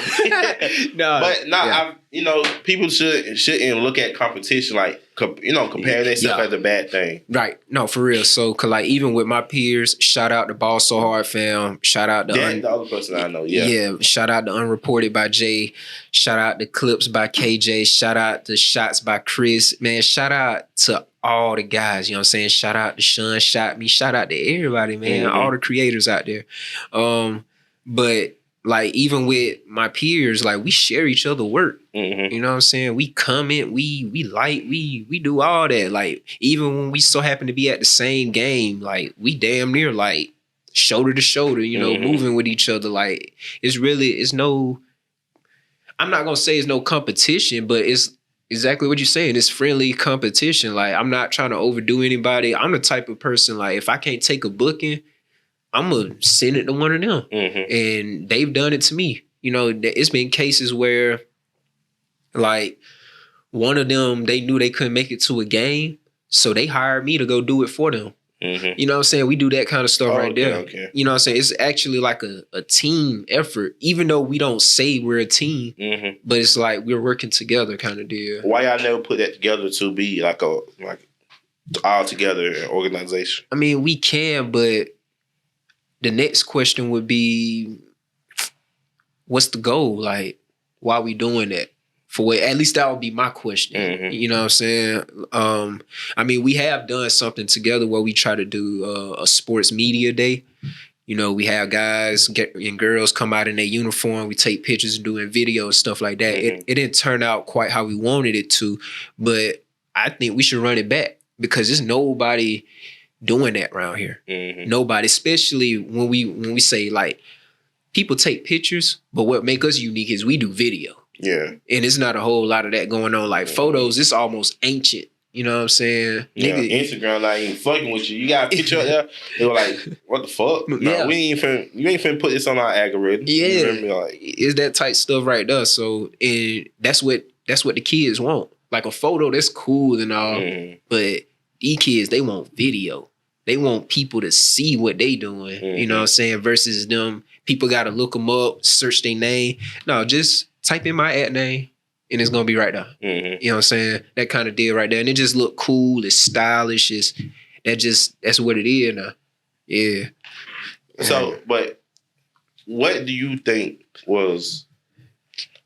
People shouldn't look at competition comparing themselves as a bad thing. Right. No, for real. So, cause even with my peers, shout out to Ball So Hard fam. Shout out to the other person I know. Yeah. Yeah. Shout out to Unreported by Jay. Shout out to Clips by KJ. Shout out to Shots by Chris. Man, shout out to all the guys. You know what I'm saying? Shout out to Sean. Shot me. Shout out to everybody, man. All the creators out there. But even with my peers, we share each other work. You know what I'm saying? We comment, we like, we do all that. Even when we so happen to be at the same game, we damn near shoulder to shoulder, moving with each other. It's no, I'm not gonna say it's no competition, but it's exactly what you're saying. It's friendly competition. I'm not trying to overdo anybody. I'm the type of person, if I can't take a booking, I'm going to send it to one of them. And they've done it to me. It's been cases where, one of them, they knew they couldn't make it to a game, so they hired me to go do it for them. You know what I'm saying? We do that kind of stuff there. Okay. You know what I'm saying? It's actually a team effort, even though we don't say we're a team, but it's we're working together kind of deal. Why y'all never put that together to be all together organization? I mean, we can, but the next question would be, what's the goal? Why are we doing that? At least that would be my question. You know what I'm saying? I mean, we have done something together where we try to do a sports media day. We have guys and girls come out in their uniform. We take pictures and doing video and stuff like that. It didn't turn out quite how we wanted it to, but I think we should run it back because there's nobody doing that around here. Nobody, especially when we say people take pictures, but what make us unique is we do video. Yeah. And it's not a whole lot of that going on. Photos, it's almost ancient. You know what I'm saying? Yeah, Instagram not even fucking with you. You got a picture up there. They were what the fuck? No, you ain't finna put this on our algorithm. Yeah. You remember, it's that type stuff right there. So and that's what the kids want. A photo, that's cool and all, but these kids, they want video. They want people to see what they doing. You know what I'm saying? Versus them, people got to look them up, search their name. No, just type in my ad name and it's going to be right there. You know what I'm saying? That kind of deal right there. And it just look cool. It's stylish. That's what it is now. Yeah. So, but what do you think was,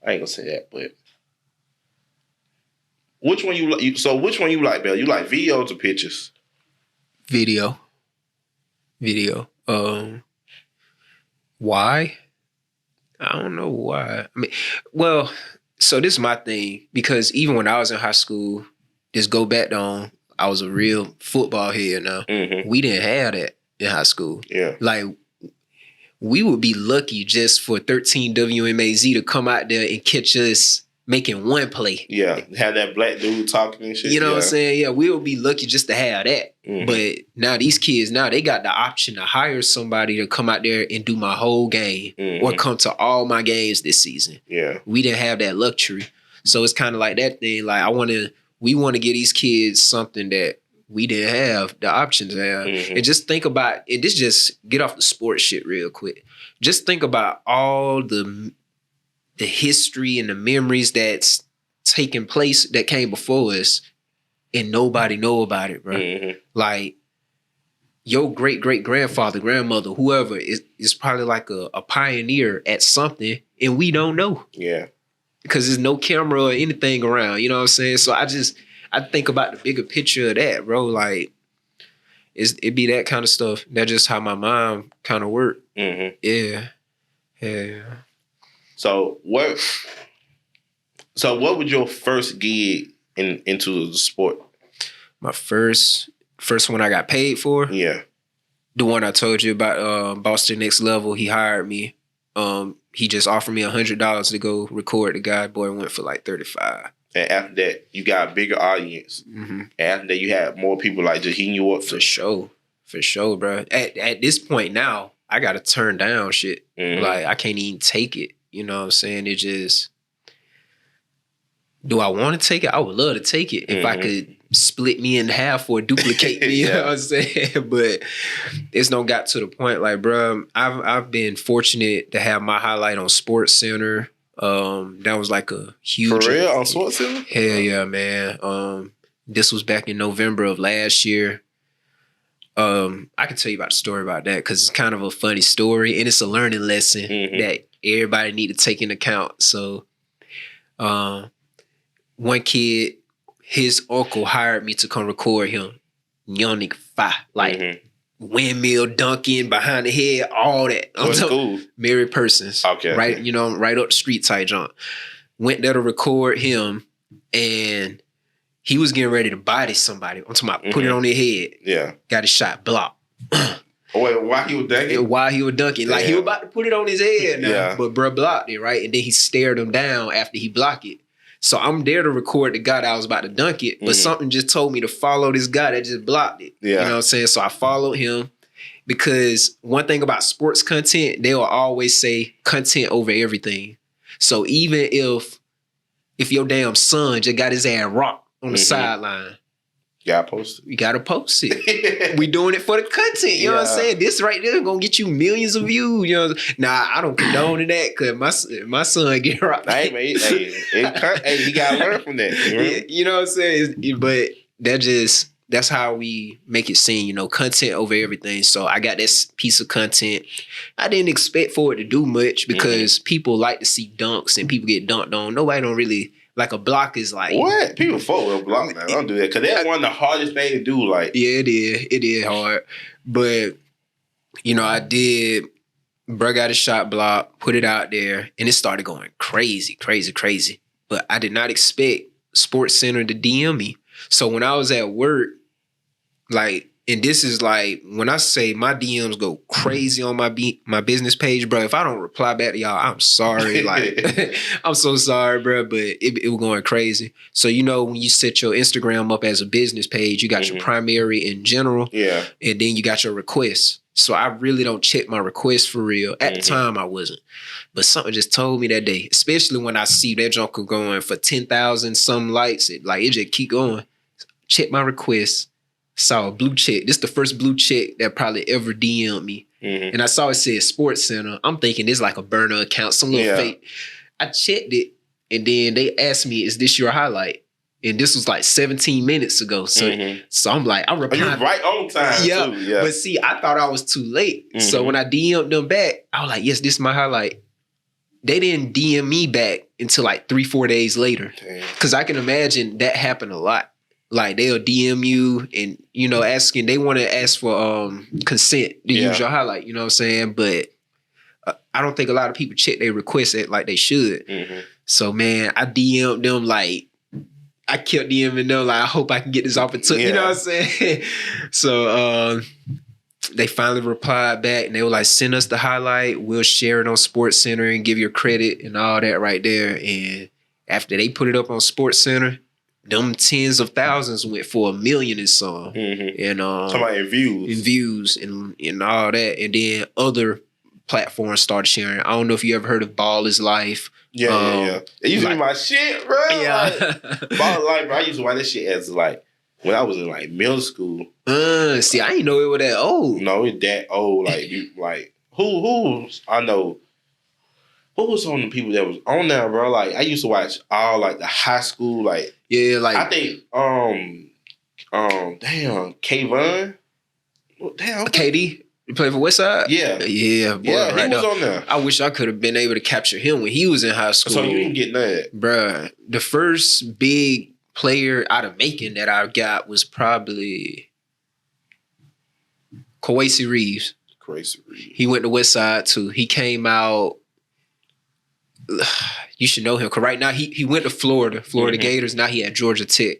I ain't gonna say that, but which one you like? So which one you like, Bill? You like videos or pictures? Video. Why? I don't know why. I mean, well, so this is my thing, because even when I was in high school, just go back on, I was a real football head now. Mm-hmm. We didn't have that in high school. Yeah. Like, we would be lucky just for 13 WMAZ to come out there and catch us making one play. Yeah. Have that black dude talking and shit. You know what I'm saying? Yeah, we would be lucky just to have that. Mm-hmm. But now these kids, now they got the option to hire somebody to come out there and do my whole game or come to all my games this season. Yeah. We didn't have that luxury. So it's kind of like that thing. Like, we want to give these kids something that we didn't have the option to have. Mm-hmm. And just think about it. This just get off the sports shit real quick. Just think about all the history and the memories that's taken place that came before us, and nobody know about it, bro. Mm-hmm. Like, your great-great-grandfather, grandmother, whoever is probably like a pioneer at something, and we don't know. Yeah. Because there's no camera or anything around, you know what I'm saying? So I think about the bigger picture of that, bro. Like, it be that kind of stuff. That's just how my mind kind of worked. Mm-hmm. Yeah. So what would your first gig into the sport? My first one I got paid for? Yeah. The one I told you about, Boston Next Level, he hired me. He just offered me $100 to go record the guy. Boy, went for like $35. And after that, you got a bigger audience. Mm-hmm. And after that, you had more people like just hitting you up. For sure, bro. At this point now, I got to turn down shit. Mm-hmm. Like, I can't even take it. You know what I'm saying? It just... Do I want to take it? I would love to take it if I could split me in half or duplicate me. You know what I'm saying? But it's no got to the point. Like, bro, I've been fortunate to have my highlight on Sports Center. That was like a huge... For real? On Sports Center? Hell yeah, man. This was back in November of last year. I can tell you about the story about that because it's kind of a funny story and it's a learning lesson that everybody need to take into account. So, one kid, his uncle hired me to come record him. Young nigga fire. Like, windmill dunking, behind the head, all that. What's cool? Mary Persons. Okay. Right, you know, right up the street type jump. Went there to record him, and he was getting ready to body somebody. I'm talking about put it on their head. Yeah. Got his shot blocked. Oh, wait, while he was dunking? While he was dunking. Like, he was about to put it on his head now, but bruh blocked it, right? And then he stared him down after he blocked it. So I'm there to record the guy that I was about to dunk it, but something just told me to follow this guy that just blocked it. Yeah. You know what I'm saying? So I followed him because one thing about sports content, they will always say content over everything. So even if your damn son just got his ass rocked on the sideline, you gotta post it. You gotta post it. We doing it for the content. You know what I'm saying? This right there gonna get you millions of views. You know, nah, I don't condone that because my son get rocked. Hey, man, hey, you gotta learn from that. You know what I'm saying? But that's how we make it seem. You know, content over everything. So I got this piece of content. I didn't expect for it to do much because people like to see dunks and people get dunked on. Nobody don't really. Like, a block is like... What? People fuck with a block now. Don't do that. Because that's one of the hardest things to do. Like, yeah, it is. It is hard. But, you know, I did... Bro got a shot block, put it out there, and it started going crazy. But I did not expect Sports Center to DM me. So when I was at work, like... And this is like, when I say my DMs go crazy on my business page, bro, if I don't reply back to y'all, I'm sorry. Like, I'm so sorry, bro, but it was going crazy. So, you know, when you set your Instagram up as a business page, you got your primary in general. Yeah. And then you got your requests. So I really don't check my requests for real. At the time, I wasn't. But something just told me that day, especially when I see that junker going for 10,000 some likes, it just keep going. Check my requests. Saw a blue check. This is the first blue check that probably ever DM'd me. And I saw it said Sports Center. I'm thinking this like a burner account, some little fake. I checked it, and then they asked me, is this your highlight? And this was like 17 minutes ago. So so I'm like, I'm replying. You're right on time, too. Yeah. But see, I thought I was too late. So when I DM'd them back, I was like, yes, this is my highlight. they didn't DM me back until like 3-4 days later. Because I can imagine that happened a lot. Like they'll DM you and, you know, asking, they want to ask for consent to use your highlight, you know what I'm saying? But I don't think a lot of people check their requests like they should. So, man, I DM'd them like, I kept DMing them like, I hope I can get this opportunity. You know what I'm saying? So they finally replied back and they were like, send us the highlight. We'll share it on Sports Center and give you credit and all that right there. And after they put it up on Sports Center, them tens of thousands went for 1 million and some. And somebody in views. And all that. And then other platforms started sharing. I don't know if you ever heard of Ball is Life. It used to be my shit, bro. Like, Ball is Life, bro. I used to watch that shit as like when I was in like middle school. See, I didn't know it was that old. No, it's that old. Like, who I know. Who was on the people that was on there, bro? Like, I used to watch all like the high school, like I think damn, Kayvon. Damn, KD. You play for Westside? Yeah, boy, he was on there. I wish I could have been able to capture him when he was in high school. So you didn't get that, bruh. The first big player out of Macon that I got was probably Kwesi Reeves. He went to Westside too. He came out. You should know him because right now he went to Florida Gators. Now he at Georgia Tech.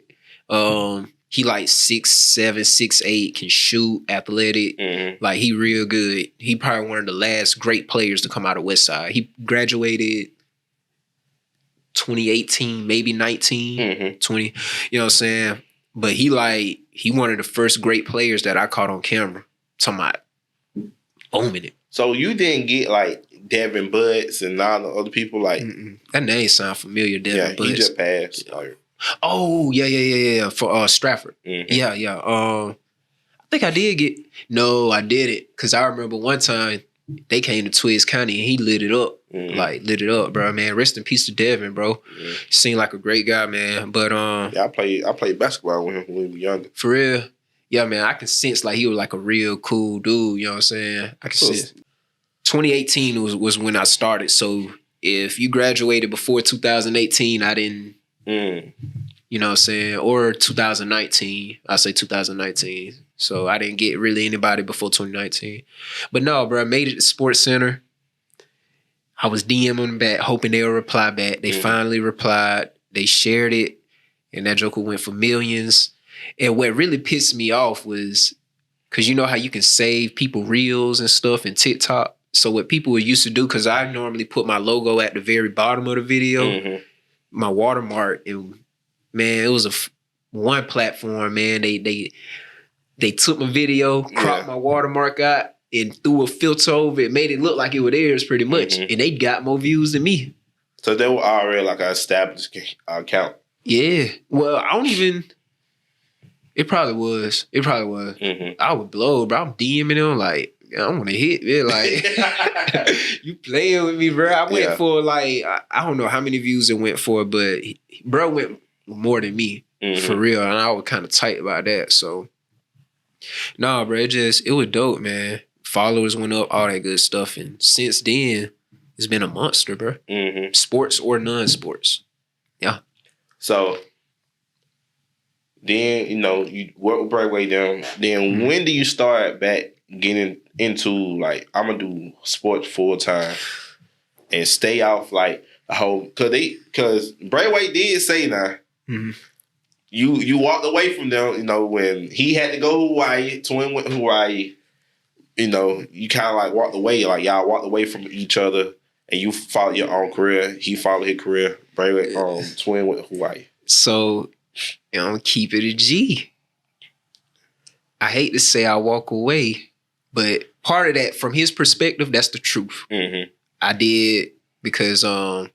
He like 6'7", 6'8", can shoot, athletic. Like he real good. He probably one of the last great players to come out of Westside. He graduated 2018, maybe 19, 20. You know what I'm saying? But he one of the first great players that I caught on camera. Talking about booming it. So you didn't get like Devin Butts and all the other people like that name sound familiar. Devin Butts. He just passed. Like, oh yeah. For Stratford. Yeah. I think I did get. No, I didn't. Because I remember one time they came to Twiz County and he lit it up. Like lit it up, bro. Man, rest in peace to Devin, bro. He seemed like a great guy, man. But I played basketball with him when we were younger. For real. Yeah, man, I can sense like he was like a real cool dude, you know what I'm saying? I can sense. 2018 was when I started. So if you graduated before 2018, I didn't, you know what I'm saying? Or 2019, I say 2019. So I didn't get really anybody before 2019. But no, bro, I made it to Sports Center. I was DMing them back, hoping they'll reply back. They finally replied. They shared it. And that joker went for millions. And what really pissed me off was, because you know how you can save people reels and stuff in TikTok? So what people used to do, because I normally put my logo at the very bottom of the video, my watermark, and man, it was one platform, man, they took my video, cropped my watermark out, and threw a filter over it, made it look like it was theirs pretty much. And they got more views than me. So they were already like an established account. Yeah. Well, I don't even... It probably was. I would blow, bro. I'm DMing them like, I want to hit, man. Like, you playing with me, bro. I went for like, I don't know how many views it went for, but bro went more than me, for real. And I was kind of tight about that. So, nah, bro, it was dope, man. Followers went up, all that good stuff. And since then, it's been a monster, bro. Sports or non-sports. Yeah. So, then, you know, you work with Breakaway down. Then when do you start back getting into, like, I'm going to do sports full time and stay off, like, the whole, because Breakaway did say now, you walked away from them, you know, when he had to go to Hawaii, Twin went to Hawaii, you know, you kind of like walked away, like y'all walked away from each other and you followed your own career. He followed his career. Breakaway, Twin went to Hawaii. So, I'm gonna keep it a G. I hate to say I walk away, but part of that, from his perspective, that's the truth. I did because, and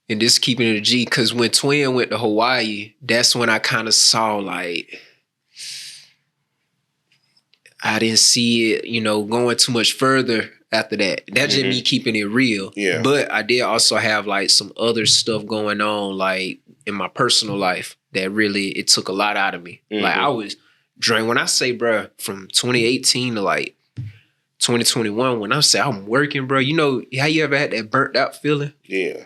this keeping it a G, because when Twin went to Hawaii, that's when I kind of saw like, I didn't see it, you know, going too much further after that. That's just me keeping it real. Yeah. But I did also have like some other stuff going on, like in my personal life, that really, it took a lot out of me. Like I was drained. When I say, bro, from 2018 to like 2021, when I say I'm working, bro, you know how you ever had that burnt out feeling? Yeah.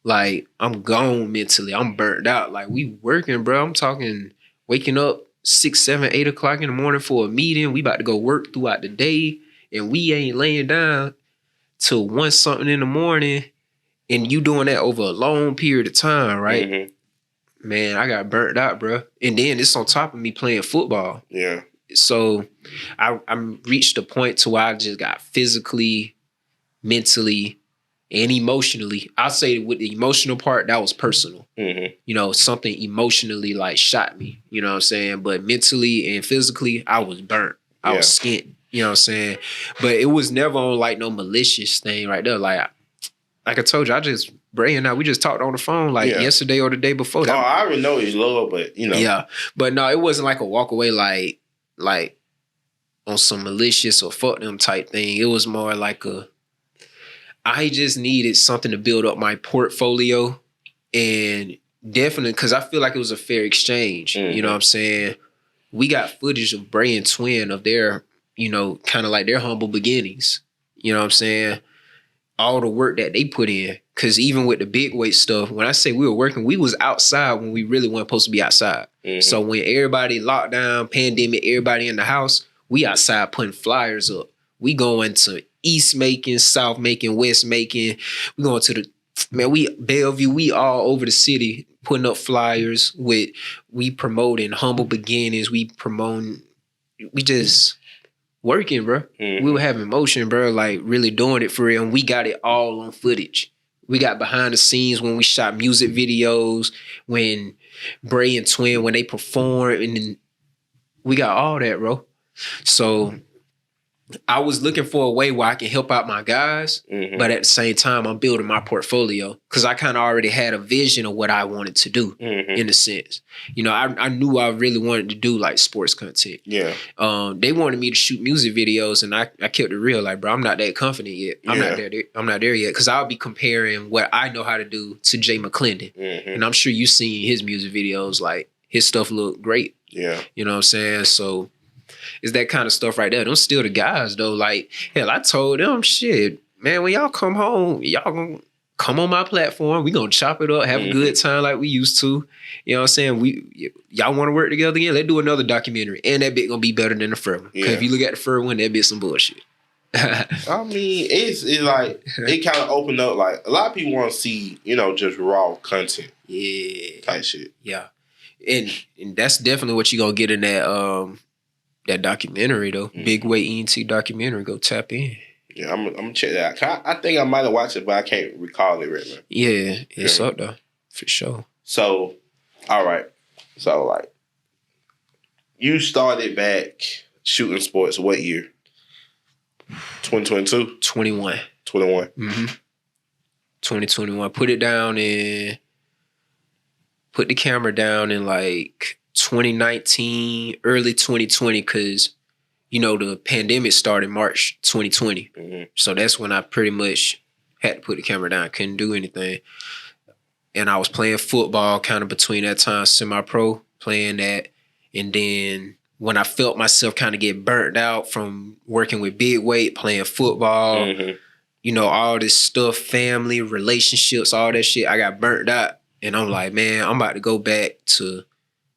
Like, I'm gone mentally. I'm burnt out. Like, we working, bro. I'm talking waking up 6, 7, 8 o'clock in the morning for a meeting. We about to go work throughout the day, and we ain't laying down till 1 something in the morning, and you doing that over a long period of time, right? Mm-hmm. Man, I got burnt out, bro. And then it's on top of me playing football. Yeah. So I'm reached a point to where I just got physically, mentally, and emotionally. I'll say with the emotional part, that was personal. Mm-hmm. You know, something emotionally like shot me. You know what I'm saying? But mentally and physically, I was burnt. I was skint. You know what I'm saying? But it was never on like no malicious thing right there. Like I told you, Bray and I, we just talked on the phone like yesterday or the day before that. Oh, I already know he's low, but you know. Yeah. But no, it wasn't like a walk away like on some malicious or fuck them type thing. It was more like I just needed something to build up my portfolio, and definitely because I feel like it was a fair exchange. Mm-hmm. You know what I'm saying? We got footage of Bray and Twin of their, you know, kind of like their humble beginnings. You know what I'm saying? All the work that they put in. Because even with the big weight stuff, when I say we were working, we was outside when we really weren't supposed to be outside. Mm-hmm. So when everybody locked down, pandemic, everybody in the house, we outside putting flyers up. We going to East Macon, South Macon, West Macon. We going to Bellevue, we all over the city putting up flyers we promoting humble beginnings. We just working, bro. Mm-hmm. We were having motion, bro, like really doing it for real. And we got it all on footage. We got behind the scenes when we shot music videos, when Bray and Twin, when they performed, and then we got all that, bro. So I was looking for a way where I can help out my guys, mm-hmm. but at the same time, I'm building my portfolio because I kind of already had a vision of what I wanted to do, mm-hmm. in a sense. You know, I knew I really wanted to do like sports content. Yeah. They wanted me to shoot music videos, and I kept it real. Like, bro, I'm not that confident yet. I'm not there yet because I'll be comparing what I know how to do to Jay McClendon, mm-hmm. and I'm sure you've seen his music videos. Like, his stuff look great. Yeah. You know what I'm saying? So it's that kind of stuff right there. Them still the guys though. Like, hell, I told them, shit, man, when y'all come home, y'all gonna come on my platform. We gonna chop it up, have mm-hmm. a good time like we used to. You know what I'm saying? Y'all want to work together again? Let's do another documentary. And that bit gonna be better than the first one. Because if you look at the first one, that bit some bullshit. I mean, it's like, it kind of opened up, like, a lot of people want to see, you know, just raw content. Yeah. Type shit. Yeah. And that's definitely what you gonna get in that documentary though. Mm-hmm. Big Weight ENT documentary. Go tap in. Yeah, I'm gonna check that out. I think I might have watched it, but I can't recall it right now. Yeah, it's up though. For sure. So, all right. So, like, you started back shooting sports what year? 2022? 21. 21. Mm-hmm. 2021. Put the camera down in like 2019, early 2020, because, you know, the pandemic started March 2020. Mm-hmm. So that's when I pretty much had to put the camera down. Couldn't do anything. And I was playing football kind of between that time, semi-pro, playing that. And then when I felt myself kind of get burnt out from working with big weight, playing football, mm-hmm. you know, all this stuff, family, relationships, all that shit, I got burnt out. And I'm like, man, I'm about to go back to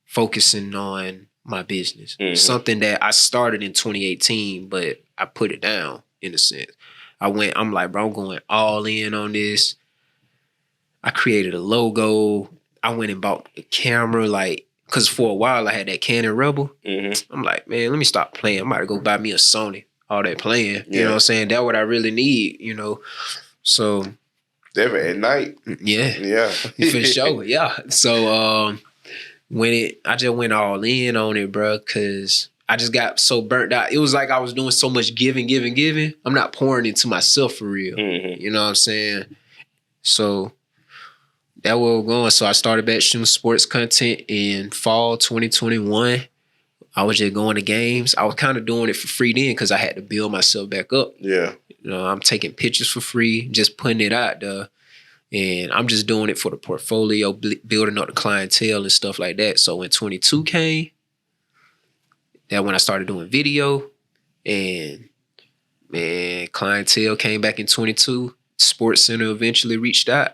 focusing on my business. Mm-hmm. Something that I started in 2018, but I put it down in a sense. I'm like, bro, I'm going all in on this. I created a logo. I went and bought a camera, like, because for a while I had that Canon Rebel. Mm-hmm. I'm like, man, let me stop playing. I'm about to go buy me a Sony. All that playing. Yeah. You know what I'm saying? That's what I really need, you know. So. Never at night. Yeah. Yeah. For sure. Yeah. So I just went all in on it, bro, because I just got so burnt out. It was like I was doing so much giving. I'm not pouring into myself for real. Mm-hmm. You know what I'm saying? So that was going. So I started back shooting sports content in fall 2021. I was just going to games. I was kind of doing it for free then because I had to build myself back up. Yeah. You know, I'm taking pictures for free, just putting it out there. And I'm just doing it for the portfolio, building up the clientele and stuff like that. So when 22 came, that when I started doing video, and Man, clientele came back in 22. Sports Center eventually reached out.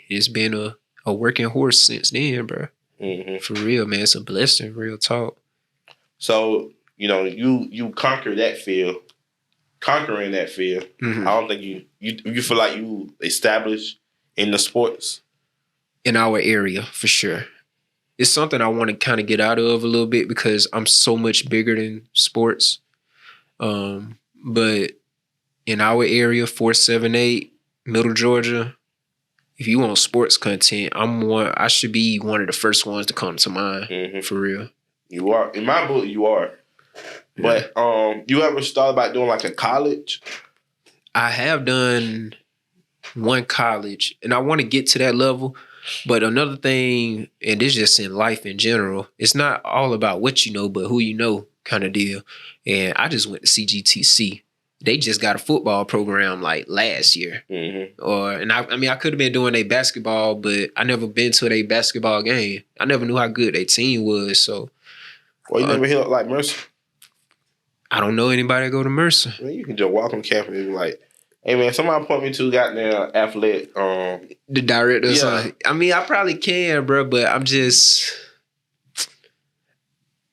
It's been a working horse since then, bro. Mm-hmm. For real, man. It's a blessing, real talk. So, you conquer that field. Conquering that field. Mm-hmm. I don't think you feel like you established in the sports. In our area, for sure. It's something I want to kind of get out of a little bit because I'm so much bigger than sports. But in our area, 478, Middle Georgia, if you want sports content, I should be one of the first ones to come to mind. Mm-hmm. For real. You are. In my book, you are. Yeah. But you ever thought about doing like a college? I have done one college, and I want to get to that level. But another thing, and this just in life in general, it's not all about what you know, but who you know kind of deal. And I just went to CGTC. They just got a football program like last year. Mm-hmm. I could have been doing a basketball, but I never been to a basketball game. I never knew how good their team was. So, Well, you never hear like Mercer? I don't know anybody that go to Mercer. Man, you can just walk on campus and be like, hey man, somebody point me to goddamn athlete. The director. Yeah. I mean, I probably can, bro, but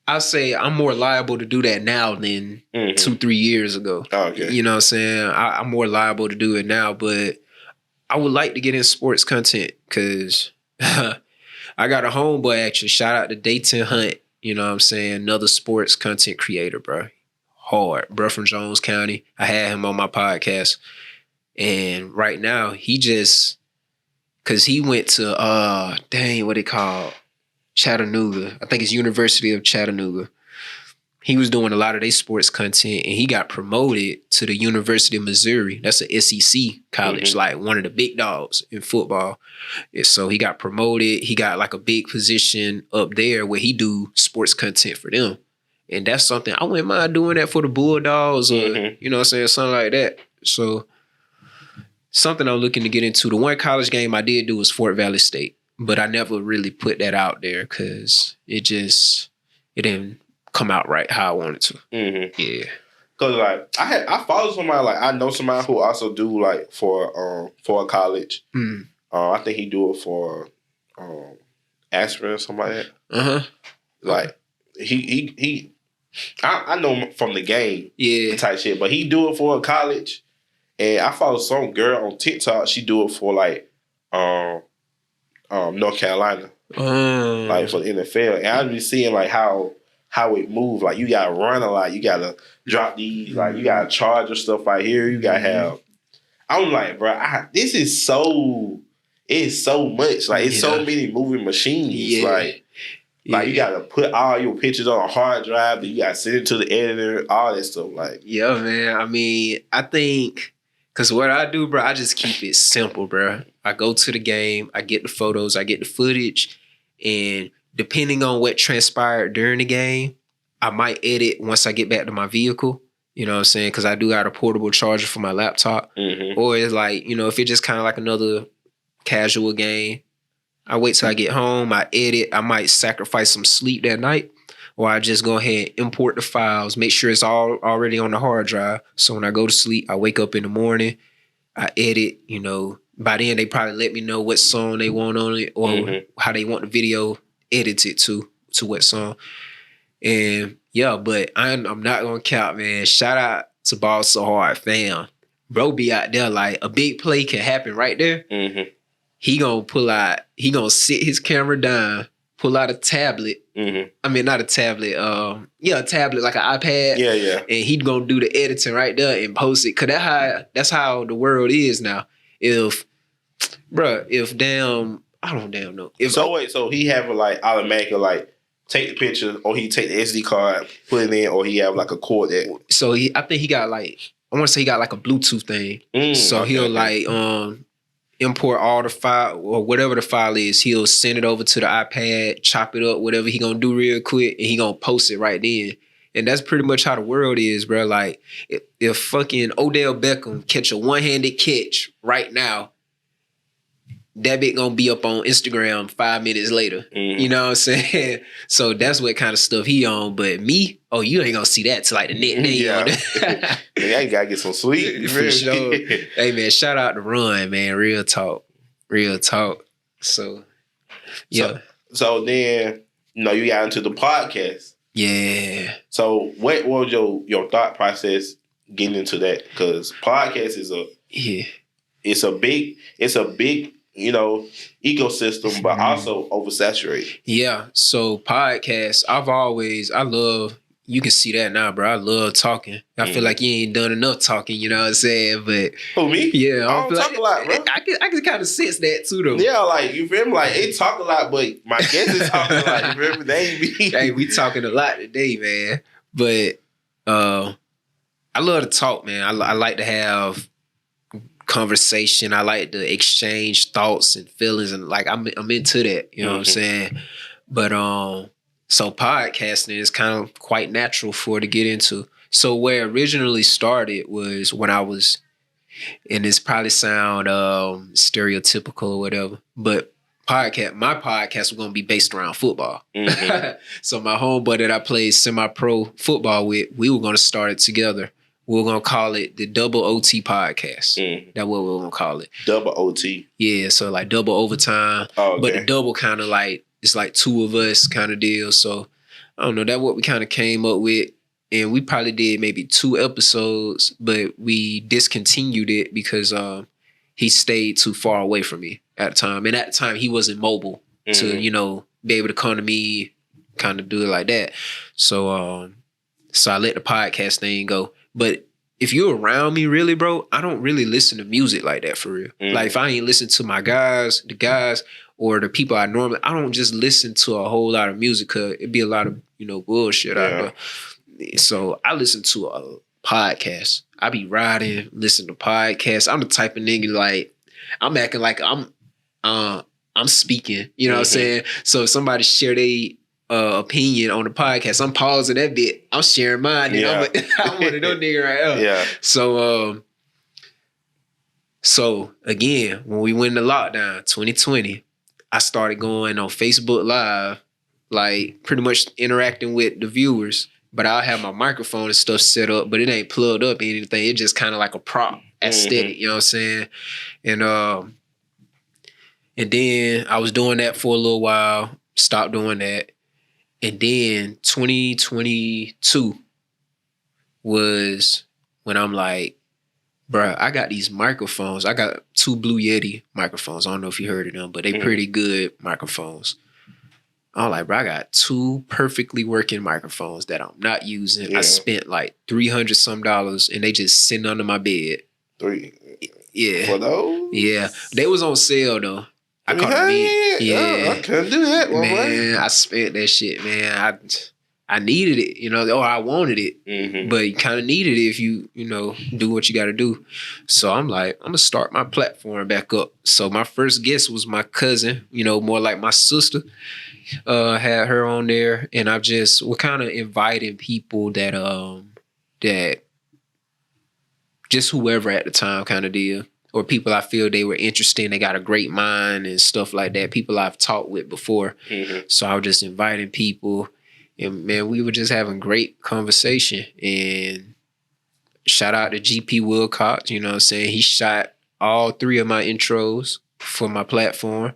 I'll say I'm more liable to do that now than 2-3 years ago. Okay. You know what I'm saying? I'm more liable to do it now, but I would like to get in sports content because I got a homeboy actually. Shout out to Dayton Hunt. You know what I'm saying? Another sports content creator, bro. Hard. Bro from Jones County. I had him on my podcast. And right now, because he went to, what it called? Chattanooga. I think it's University of Chattanooga. He was doing a lot of their sports content, and he got promoted to the University of Missouri. That's an SEC college, like one of the big dogs in football. And so he got promoted. He got like a big position up there where he do sports content for them. And that's something I wouldn't mind doing that for the Bulldogs or, you know what I'm saying, something like that. So something I'm looking to get into. The one college game I did do was Fort Valley State, but I never really put that out there because it didn't come out right how I wanted to. Mm-hmm. Yeah. Cause like I follow somebody, like I know somebody who also do like for a college. I think he do it for Aspen or something like that. Like he I know him from the game, type shit, but he do it for a college. And I follow some girl on TikTok. She do it for like North Carolina, like for the NFL. And I be seeing like how it move. Like you gotta run a lot. You gotta drop these. Like you gotta charge your stuff right here. You gotta have. I'm like, bro, this is so. It's so much. Like it's so many moving machines. Like you gotta put all your pictures on a hard drive. Then you gotta send it to the editor. All that stuff. Like man. I mean, I think. Because what I do, bro, I just keep it simple, bro. I go to the game, I get the photos, I get the footage, and depending on what transpired during the game, I might edit once I get back to my vehicle. You know what I'm saying? Because I do got a portable charger for my laptop. Or it's like, if it's just kind of like another casual game, I wait till I get home, I edit, I might sacrifice some sleep that night. Or I just go ahead and import the files, make sure it's all already on the hard drive. So when I go to sleep, I wake up in the morning, I edit, by then they probably let me know what song they want on it or how they want the video edited to what song. And yeah, but I'm not going to count, man. Shout out to Ball So Hard fam. Bro be out there like a big play can happen right there. He gonna sit his camera down, pull out a tablet. I mean, not a tablet. A tablet like an iPad. Yeah. And he'd gonna do the editing right there and post it. Cause that's how the world is now. I don't damn know. So he have it like automatically like take the picture, or he take the SD card, put it in, or he have like a cord that. So I think he got like, I want to say he got like a Bluetooth thing. So he'll like import all the file or whatever the file is. He'll send it over to the iPad, chop it up, whatever he gonna do real quick, and he gonna post it right then. And that's pretty much how the world is, bro. Like if fucking Odell Beckham catch a one-handed catch right now, that bit gonna be up on Instagram 5 minutes later. You know what I'm saying? So that's what kind of stuff he on. But me, oh, you ain't gonna see that till like the next day. Yeah. Yeah, you gotta get some sleep. For sure. Hey man, shout out to Run, man. Real talk. So yeah. So then, you got into the podcast. Yeah. So what was your thought process getting into that? Because podcast is it's a big ecosystem, but also oversaturated. Yeah. So podcasts, you can see that now, bro. I love talking. I feel like you ain't done enough talking, you know what I'm saying? But who, me? Yeah, I don't talk a lot, bro. I can kind of sense that too, though. Yeah, like, you feel me? Like, they talk a lot, but my guests is talking a lot. You feel me? They ain't me. Hey, we talking a lot today, man. But I love to talk, man. I like to have conversation. I like to exchange thoughts and feelings, and like I'm into that. You know what I'm saying? But so podcasting is kind of quite natural for it to get into. So where it originally started was when I was, and this probably sound stereotypical or whatever, but my podcast was going to be based around football. So my homeboy that I played semi-pro football with, we were going to start it together. We were going to call it the Double OT Podcast. That's what we were going to call it. Double OT? Yeah, so like double overtime. Oh, okay. But the double kind of like, it's like two of us kind of deal. So I don't know, that's what we kind of came up with. And we probably did maybe 2 episodes, but we discontinued it because he stayed too far away from me at the time. And at the time, he wasn't mobile to, be able to come to me, kind of do it like that. So I let the podcast thing go. But if you're around me really, bro, I don't really listen to music like that for real. Like if I ain't listen to the guys or the people I don't just listen to a whole lot of music because it'd be a lot of, bullshit out there. So I listen to a podcast. I be riding, listen to podcasts. I'm the type of nigga like I'm acting like I'm speaking. You know what I'm saying? So if somebody share their opinion on the podcast, I'm pausing that bit. I'm sharing mine. Yeah. I'm one of those niggas right now. Yeah. So again, when we went into lockdown 2020, I started going on Facebook Live, like pretty much interacting with the viewers. But I'll have my microphone and stuff set up, but it ain't plugged up or anything. It's just kind of like a prop aesthetic, you know what I'm saying? And then I was doing that for a little while, stopped doing that. And then 2022 was when I'm like, bruh, I got these microphones. I got 2 Blue Yeti microphones. I don't know if you heard of them, but they pretty good microphones. I'm like, bro, I got 2 perfectly working microphones that I'm not using. Yeah. I spent like $300 some, and they just sitting under my bed. 3? Yeah. For those? Yeah. They was on sale though. I caught them. Yeah. I couldn't do that, man. I spent that shit, man. I needed it, or I wanted it. But you kind of needed it if you, do what you got to do. So I'm like, I'm going to start my platform back up. So my first guest was my cousin, more like my sister. Had her on there, and we're kind of inviting people that just whoever at the time kind of deal, or people I feel they were interested in, they got a great mind and stuff like that, people I've talked with before. So I was just inviting people, and man, we were just having great conversation. And shout out to GP Wilcox, you know what I'm saying? He shot all 3 of my intros for my platform,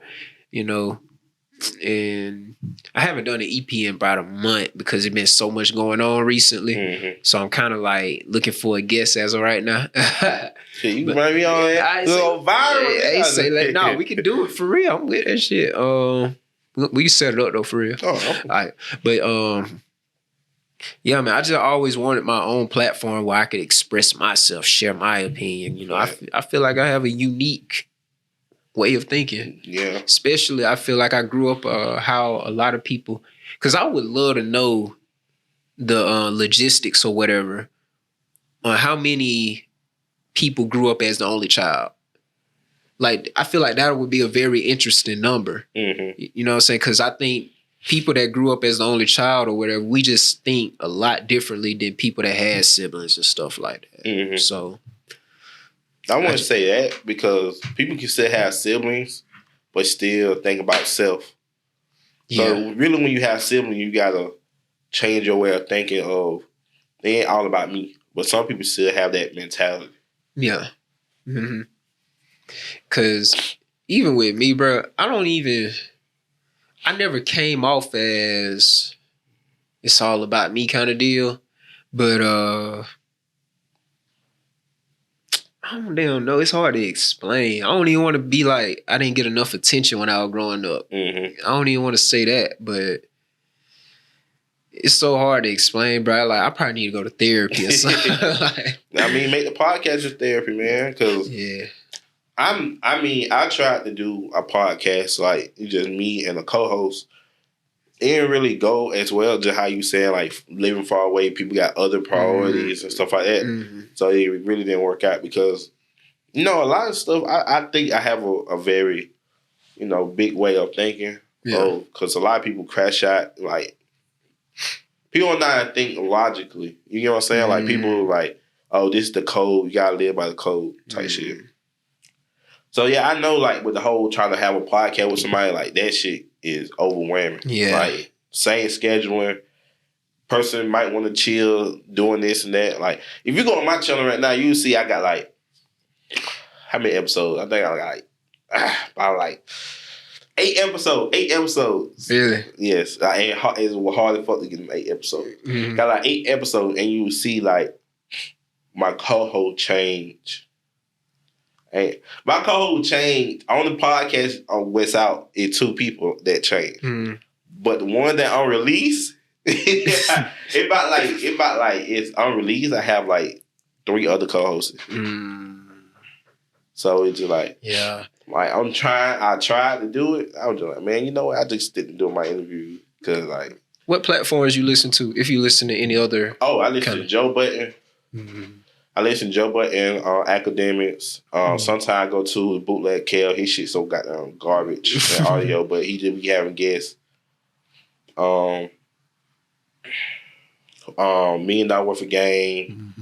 and I haven't done an EP in about a month because there's been so much going on recently. So I'm kind of like looking for a guest as of right now. Shit, you might be on that little viral. No, we can do it for real. I'm with that shit. We can set it up though for real. Oh, okay. All right. But yeah, man, I just always wanted my own platform where I could express myself, share my opinion. I feel like I have a unique way of thinking. Yeah. Especially, I feel like I grew up how a lot of people, because I would love to know the logistics or whatever on how many people grew up as the only child. Like, I feel like that would be a very interesting number. You know what I'm saying? Because I think people that grew up as the only child or whatever, we just think a lot differently than people that had siblings and stuff like that. So I want to say that because people can still have siblings, but still think about self. So really, when you have siblings, you gotta change your way of thinking of they ain't all about me. But some people still have that mentality. Yeah. Mm-hmm. Cause even with me, bro, I never came off as it's all about me kind of deal. But I don't damn know. It's hard to explain. I don't even want to be like I didn't get enough attention when I was growing up. Mm-hmm. I don't even want to say that, but it's so hard to explain, bro. Like I probably need to go to therapy or something. I mean, make the podcast your therapy, man. Cause I tried to do a podcast like just me and a co-host. It didn't really go as well, just how you said, like living far away, people got other priorities and stuff like that. Mm-hmm. So it really didn't work out because, a lot of stuff, I think I have a very, big way of thinking. Yeah. Because a lot of people crash out, like, people not think logically. You know what I'm saying? Mm-hmm. Like, people like, oh, this is the code. You got to live by the code type shit. So, yeah, I know, like, with the whole trying to have a podcast with somebody, like, that shit is overwhelming. Yeah. Like, same scheduling. Person might want to chill doing this and that. Like, if you go on my channel right now, you see I got, like, how many episodes? I think I got, about, like, 8 episodes. Really? Yes. It's hard as fuck to get them 8 episodes. Mm-hmm. Got, like, 8 episodes, and you see, like, my co-host change. And my co-host changed on the podcast on West Out. It's 2 people that changed, but the one that unreleased, it's unreleased. I have like 3 other co-hosts, so it's just like like I tried to do it. I was just like, man, you know what? I just didn't do my interview because like. What platforms you listen to? If you listen to any other, I listen to Joe Budden. Mm-hmm. I listen to Joe Budden Academics. Sometimes I go to Bootleg Kel. His shit so goddamn garbage and audio, but he just be having guests. $1 Million Worth of Game,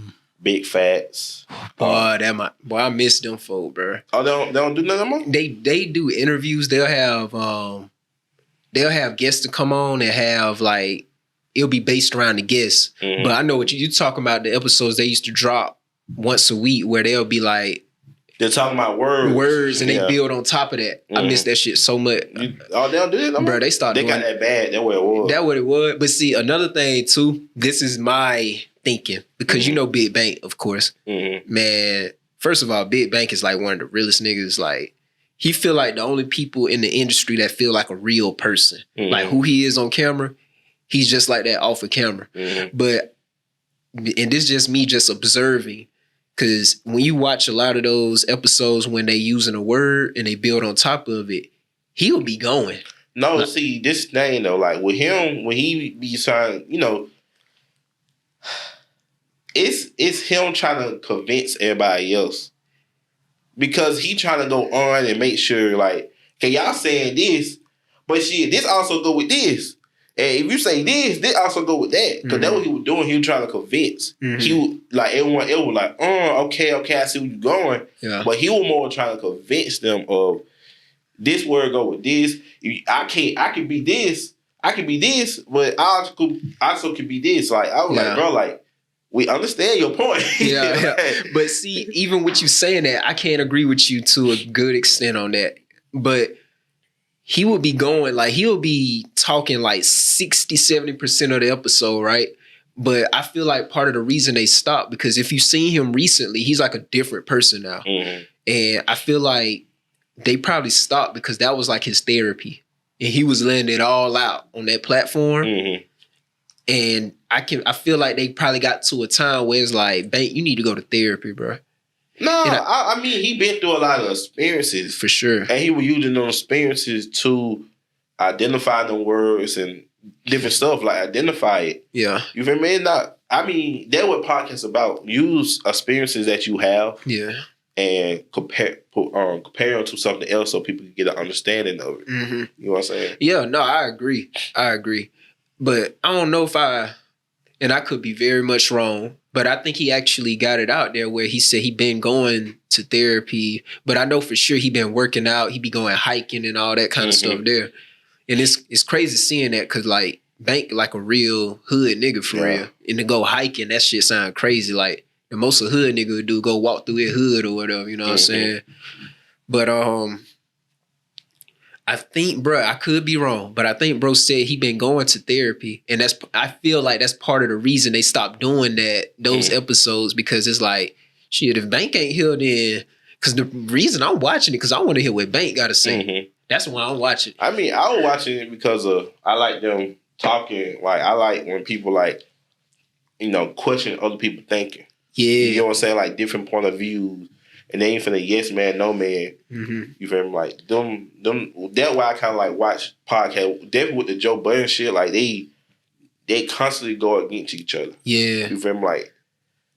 Big Fats. Boy, I miss them folk, bro. Oh, they don't do nothing more? They do interviews. They'll have guests to come on and have like it'll be based around the guests. Mm-hmm. But I know what you talking about, the episodes they used to drop once a week where they'll be like they're talking about words and they build on top of that. I miss that shit so much. They don't do it, bro. They got that bad. That's what it was. That's what it was. But see, another thing too. This is my thinking because you know Big Bank, of course. Mm-hmm. Man, first of all, Big Bank is like one of the realest niggas. Like he feel like the only people in the industry that feel like a real person, like who he is on camera. He's just like that off of camera. Mm-hmm. But and this is just me just observing. Because when you watch a lot of those episodes when they using a word and they build on top of it, he'll be going. No, like, see, this thing though, like with him, when he be trying, it's him trying to convince everybody else. Because he trying to go on and make sure, like, okay, y'all saying this, but shit, this also go with this. And if you say this also go with that. Because that's what he was doing. He was trying to convince. Mm-hmm. He was like, everyone else was like, okay, I see where you're going. Yeah. But he was more trying to convince them of this word go with this. I can be this, but I also can be this. Like, I was like, bro, like, we understand your point. Yeah. But see, even with you saying that, I can't agree with you to a good extent on that. But he would be going, like, he'll be talking like 60, 70% of the episode, right? But I feel like part of the reason they stopped, because if you've seen him recently, he's like a different person now. Mm-hmm. And I feel like they probably stopped because that was like his therapy. And he was letting it all out on that platform. Mm-hmm. And I feel like they probably got to a time where it's like, Bank, you need to go to therapy, bro. No, I mean, he been through a lot of experiences. For sure. And he was using those experiences to identify the words and different stuff, like identify it. Yeah. You feel me? That's what podcasts about. Use experiences that you have. Yeah. And compare them to something else so people can get an understanding of it. Mm-hmm. You know what I'm saying? Yeah, no, I agree. But I don't know if and I could be very much wrong, but But I think he actually got it out there where he said he been going to therapy, but I know for sure he been working out. He be going hiking and all that kind of stuff there. And it's crazy seeing that because like Bank like a real hood nigga for real. And to go hiking, that shit sound crazy. Like the most a hood nigga would do, go walk through his hood or whatever, you know what I'm saying? But I think, bro, I could be wrong, but I think bro said he been going to therapy. And I feel like that's part of the reason they stopped doing those episodes, because it's like, shit, if Bank ain't here, then, because the reason I'm watching it, because I want to hear what Bank got to say. That's why I'm watching. I mean, I was watching it because I like them talking. Like, I like when people like, you know, question other people thinking. Yeah. You know what I'm saying? Like different point of views. And they ain't finna yes man, no man. You feel me? Like them. That's why I kind of like watch podcasts. Definitely with the Joe Budden shit. Like they constantly go against each other. Yeah. You feel me? Like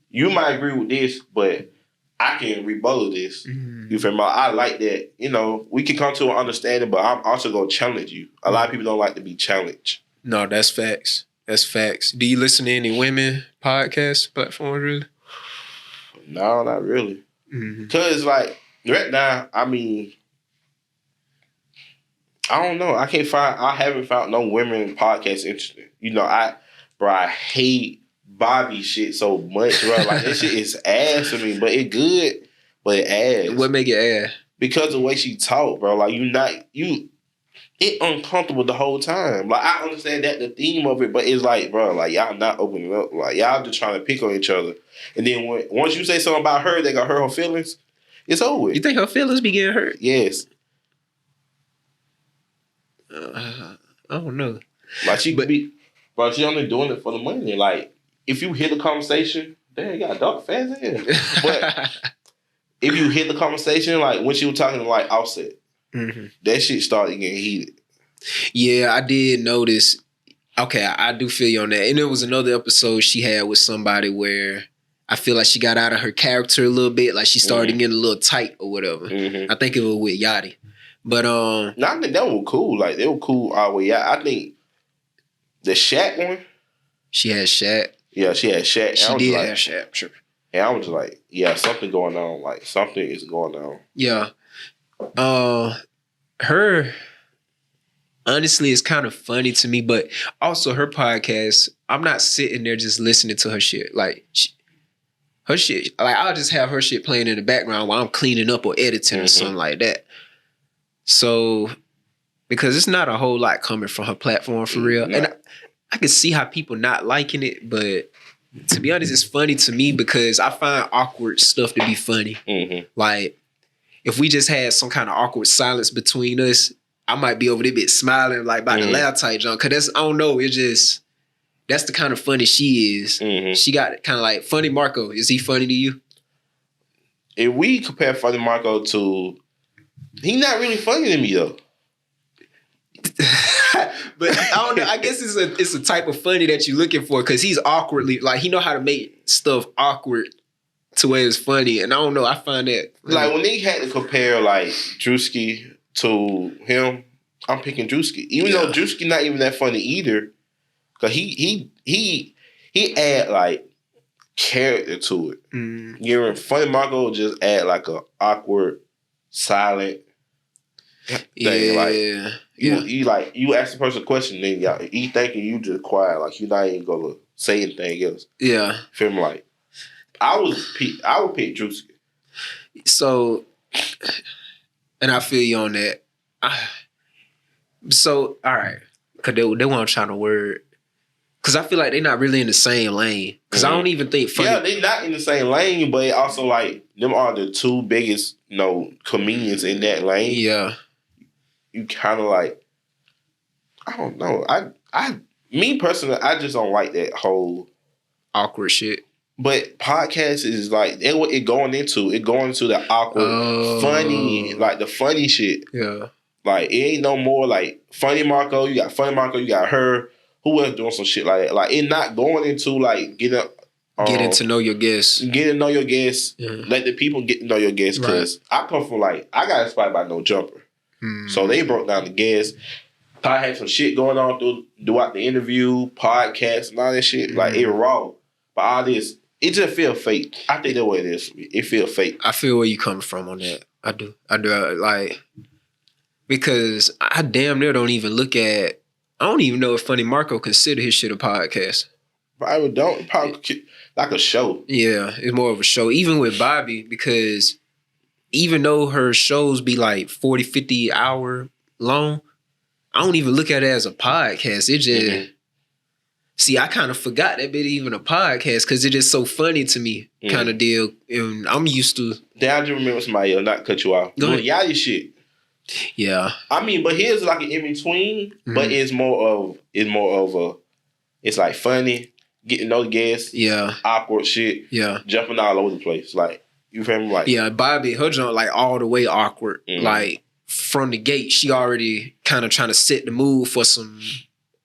you might agree with this, but I can rebuttal this. You feel me? I like that. You know, we can come to an understanding, but I'm also gonna challenge you. A lot of people don't like to be challenged. No, that's facts. That's facts. Do you listen to any women podcast platforms really? No, not really. Cause like right now, I mean, I don't know. I haven't found no women podcast interesting. You know, I hate Bobby shit so much, bro. Like that shit is ass to me, but it good, but it ass. What make it ass? Because of the way she talk, bro. Like it uncomfortable the whole time. Like I understand that the theme of it, but it's like, bro, like y'all not opening up. Like y'all just trying to pick on each other. And then once you say something about her that got hurt her feelings, it's over with. You think her feelings be getting hurt? Yes. I don't know. Like she only doing it for the money. Like if you hit the conversation, damn, you got a dog fast in. But if you hit the conversation, like when she was talking to like Offset, that shit started getting heated. Yeah, I did notice. Okay, I do feel you on that. And there was another episode she had with somebody where I feel like she got out of her character a little bit. Like she started getting a little tight or whatever. I think it was with Yachty. But no, I think that was cool. Like they were cool all the way out. I think the Shaq one. She had Shaq. Yeah, she had Shaq. She did have Shaq. Sure. And I was just like, yeah, something going on. Like something is going on. Yeah. Her honestly is kind of funny to me, but also her podcast, I'm not sitting there just listening to her shit. Like her shit, like I'll just have her shit playing in the background while I'm cleaning up or editing or something like that. So, because it's not a whole lot coming from her platform for real. And I can see how people not liking it, but to be honest, it's funny to me because I find awkward stuff to be funny. Like, if we just had some kind of awkward silence between us, I might be over there bit smiling like by the laugh type junk. Cause I don't know, that's the kind of funny she is. She got kind of like Funny Marco. Is he funny to you? If we compare Funny Marco to, he not really funny to me though. But I don't know. I guess it's a type of funny that you're looking for because he's awkwardly, like he know how to make stuff awkward to where it's funny. And I don't know. I find that like when they had to compare like Drewski to him, I'm picking Drewski. Even though Drewski not even that funny either. Cause he add like character to it. You know, Funny Marco just add like a awkward, silent thing. Like you ask the person a question, then you thinking you just quiet, like you not even gonna say anything else. Yeah, feel me? Like I would pick Drewski. So, and I feel you on that. So all right, cause they weren't trying to word. Cause I feel like they're not really in the same lane. Cause I don't even think funny. Yeah, they're not in the same lane, but also like them are the two biggest, comedians in that lane. Yeah. You kind of like, I don't know. Me personally, I just don't like that whole awkward shit. But podcast is like it going into the awkward, funny, like the funny shit. Yeah. Like it ain't no more like Funny Marco. You got Funny Marco. You got her. Who else doing some shit like that? Like it not going into like getting to know your guests. Getting to know your guests. Yeah. Let the people get to know your guests. Because I come from I got inspired by No Jumper. So they broke down the guests. Probably had some shit going on throughout the interview, podcast, and all that shit. Like it raw. But all this it just feel fake. I think that's what it is. It feel fake. I feel where you coming from on that. I do. Like, because I damn near don't even look at. I don't even know if Funny Marco consider his shit a podcast. Probably don't. Probably like a show. Yeah, it's more of a show. Even with Bobby, because even though her shows be like 40, 50 hour long, I don't even look at it as a podcast. It just see, I kind of forgot that bit even a podcast because it's just so funny to me, kind of deal. And I'm used to. Then I just remember somebody else, not to cut you off. Go ahead. Y'all shit. Yeah. I mean, but here's like an in between, but it's more of a, it's like funny, getting to know the guests, awkward shit, jumping all over the place. Like, you feel me? Like, Bobby, her jump like all the way awkward. Like from the gate, she already kind of trying to set the mood for some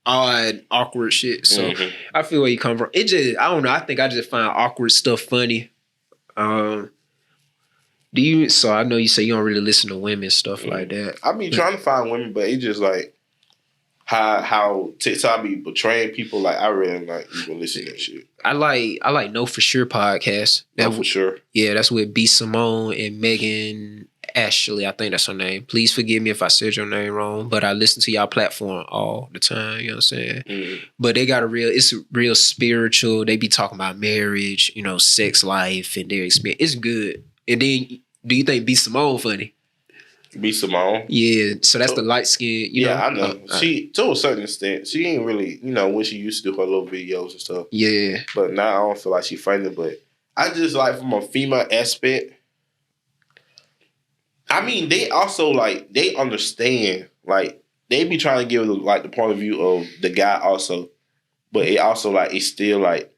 odd, awkward shit. So I feel where you come from. It just, I don't know. I think I just find awkward stuff funny. So I know you say you don't really listen to women, stuff like that. I be trying to find women, but it's just like how TikTok be portraying people. Like, I really like even listen to that shit. I like Know For Sure podcast. Know For Sure. Yeah, that's with B. Simone and Megan Ashley. I think that's her name. Please forgive me if I said your name wrong, but I listen to y'all platform all the time. You know what I'm saying? But they got it's real spiritual. They be talking about marriage, sex life and their experience. It's good. And then, do you think B. Simone funny? B. Simone? Yeah, so that's the light skin, you know? I know. She, to a certain extent, she ain't really, when she used to do her little videos and stuff. Yeah. But now I don't feel like she funny, but I just like from a female aspect, I mean, they also, like, they understand, like, they be trying to give, like, the point of view of the guy also, but it also, like, it's still, like,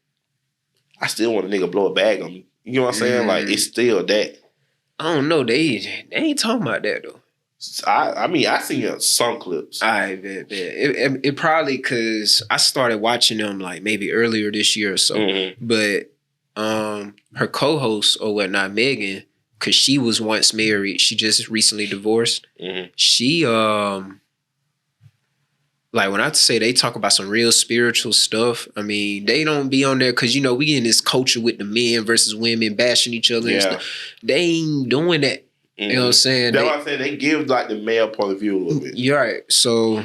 I still want a nigga blow a bag on me. You know what I'm saying? Like, it's still that. I don't know. They ain't talking about that, though. I mean, I seen some clips. I bet. It probably because I started watching them, like, maybe earlier this year or so. But her co-host or whatnot, Megan, because she was once married. She just recently divorced. She, like, when I say they talk about some real spiritual stuff, I mean, they don't be on there because, we in this culture with the men versus women bashing each other and stuff. They ain't doing that. You know what I'm saying? That's what I'm saying. They give, like, the male point of view a little bit. You're right. So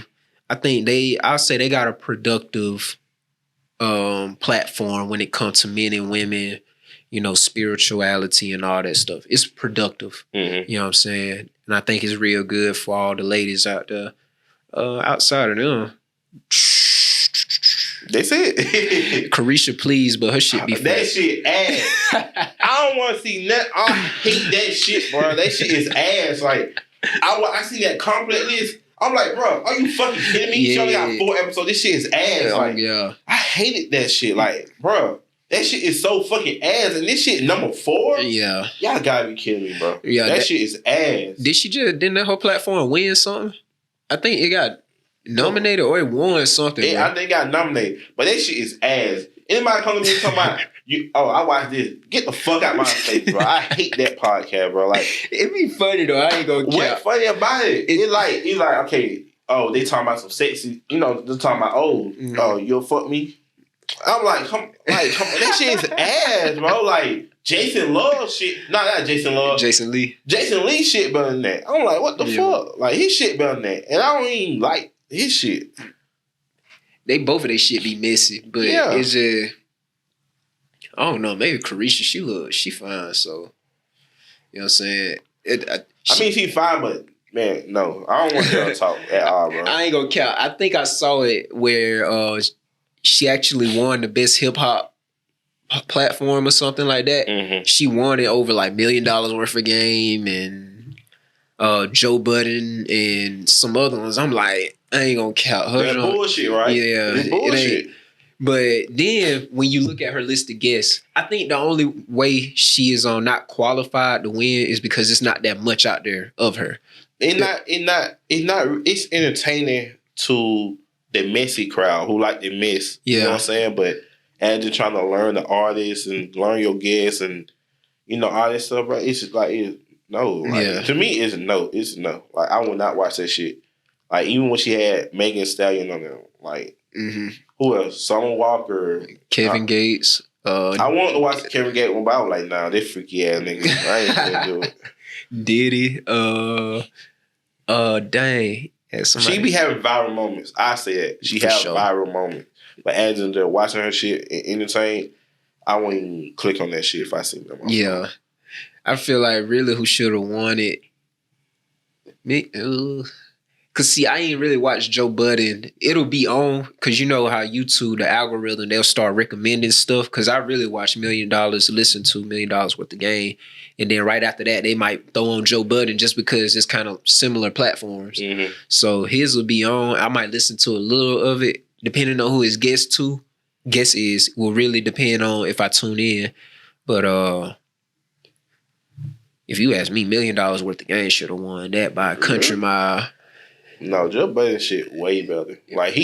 I think I'll say they got a productive platform when it comes to men and women, spirituality and all that stuff. It's productive. You know what I'm saying? And I think it's real good for all the ladies out there. Outside of them, that's it. Carisha, please, but her shit be that shit ass. I don't want to see nothing. I hate that shit, bro. That shit is ass. Like, I see that complete list. I'm like, bro, are you fucking kidding me? She only got 4 episodes. This shit is ass. Like, I hated that shit. Like, bro, that shit is so fucking ass. And this shit number 4? Yeah. Y'all gotta be kidding me, bro. Yeah, that shit is ass. Didn't that whole platform win something? I think it got nominated or it won something. I think it got nominated. But that shit is ass. Anybody come to me talking about, I watched this. Get the fuck out my face, bro. I hate that podcast, bro. Like, it be funny though. I ain't gonna care. What's funny about it? It's like, okay, they talking about some sexy, they're talking about, you'll fuck me. I'm like, come on, that shit is ass, bro. Like, Jason Love shit. Not Jason Love. Jason Lee. Jason Lee shit better than that. I'm like, what the fuck? Like, his shit better than that. And I don't even like his shit. Both of their shit be messy, but it's just, I don't know, maybe Carisha, she fine, so, you know what I'm saying? She fine, but, man, no. I don't want her to talk at all, bro. I ain't gonna count. I think I saw it where she actually won the best hip-hop platform or something like that. She won it over like $1 million worth of game and Joe Budden and some other ones. I'm like, I ain't gonna count her. That's bullshit, right? Yeah, it's bullshit. But then when you look at her list of guests, I think the only way she is not qualified to win is because it's not that much out there of her. It's entertaining to the messy crowd who like to mess. You know what I'm saying? But and just trying to learn the artists and learn your guests and all that stuff, bro. It's just like no. Like, to me, it's no. It's no. Like, I will not watch that shit. Like, even when she had Megan Stallion on there, like who else? Summer Walker, Kevin Gates. I wanted to watch the Kevin Gates one, but I was like, nah, they freaky ass niggas. I ain't gonna do it. Diddy, dang. She be having viral moments. I say that. She has viral moments. But as in there watching her shit and entertain, I won't even click on that shit if I see them. Yeah. I feel like really who should have won it. Me, cause see, I ain't really watched Joe Budden. It'll be on, cause you know how YouTube, the algorithm, they'll start recommending stuff. Cause I really watched $1 Million, listen to $1 Million Worth of Game. And then right after that, they might throw on Joe Budden just because it's kind of similar platforms. Mm-hmm. So his will be on. I might listen to a little of it, depending on who his guest is, will really depend on if I tune in. But if you ask me, $1 Million Worth of Game should have won that by a country mile. No, Joe Budden shit way better. Like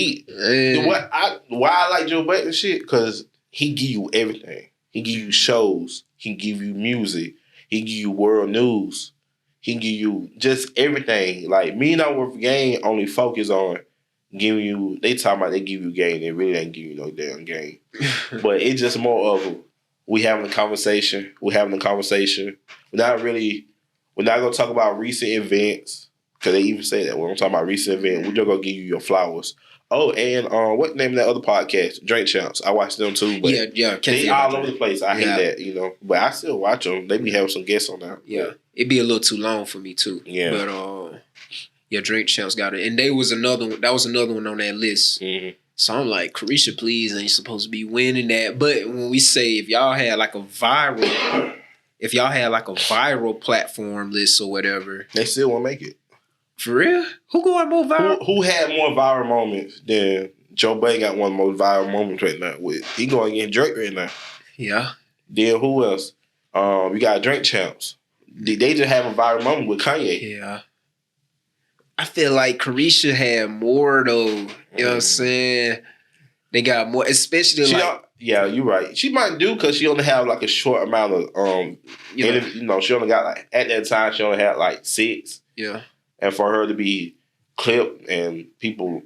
why I like Joe Budden shit? Cause he give you everything. He give you shows. He give you music. He give you world news. He give you just everything. Like $1 Million Worth of Game only focus on giving you. They talking about they give you game. They really ain't give you no damn game. But it's just more of we having a conversation. We're having a conversation. We're not gonna talk about recent events. Because they even say that when I'm talking about recent event, we're just going to give you your flowers. Oh, and what name of that other podcast? Drink Champs. I watch them too. But yeah. They all over the place. I hate that, you know. But I still watch them. They be having some guests on there. Yeah. It'd be a little too long for me too. Yeah. But Drink Champs got it. And that was another one on that list. Mm-hmm. So I'm like, Carisha, please, ain't supposed to be winning that. But when we say if y'all had like a viral platform list or whatever, they still won't make it. For real? Who going more viral? Who had more viral moments than Joe Budden got one of the most viral moments right now with? He going against Drake right now. Yeah. Then who else? We got Drink Champs. They just have a viral moment with Kanye. Yeah. I feel like Carisha had more though. You know what I'm saying? They got more, especially yeah, you're right. She might do because she only have like a short amount of she only got like at that time she only had like 6. Yeah. And for her to be clipped and people,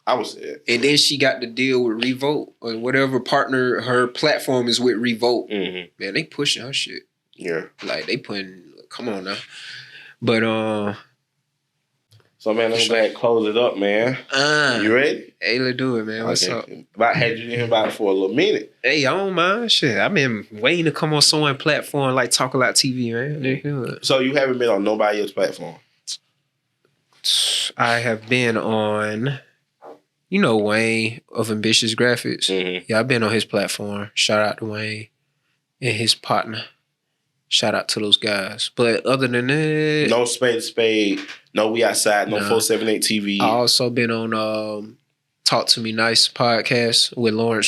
I would say it. And then she got to deal with Revolt or whatever partner her platform is with Revolt. Mm-hmm. Man, they pushing her shit. Yeah. Like they come on now. But so man, let's go ahead and close it up, man. You ready? Hey, let's do it, man. What's up? I had you in about it for a little minute. Hey, I don't mind. Shit, I've been waiting to come on someone's platform like Talk A Lot TV, man. So you haven't been on nobody else's platform? I have been on, Wayne of Ambitious Graphics. Mm-hmm. Yeah, I've been on his platform. Shout out to Wayne and his partner. Shout out to those guys. But other than that, no Spade. No We Outside. No 478 TV. I also been on Talk to Me Nice podcast with Lawrence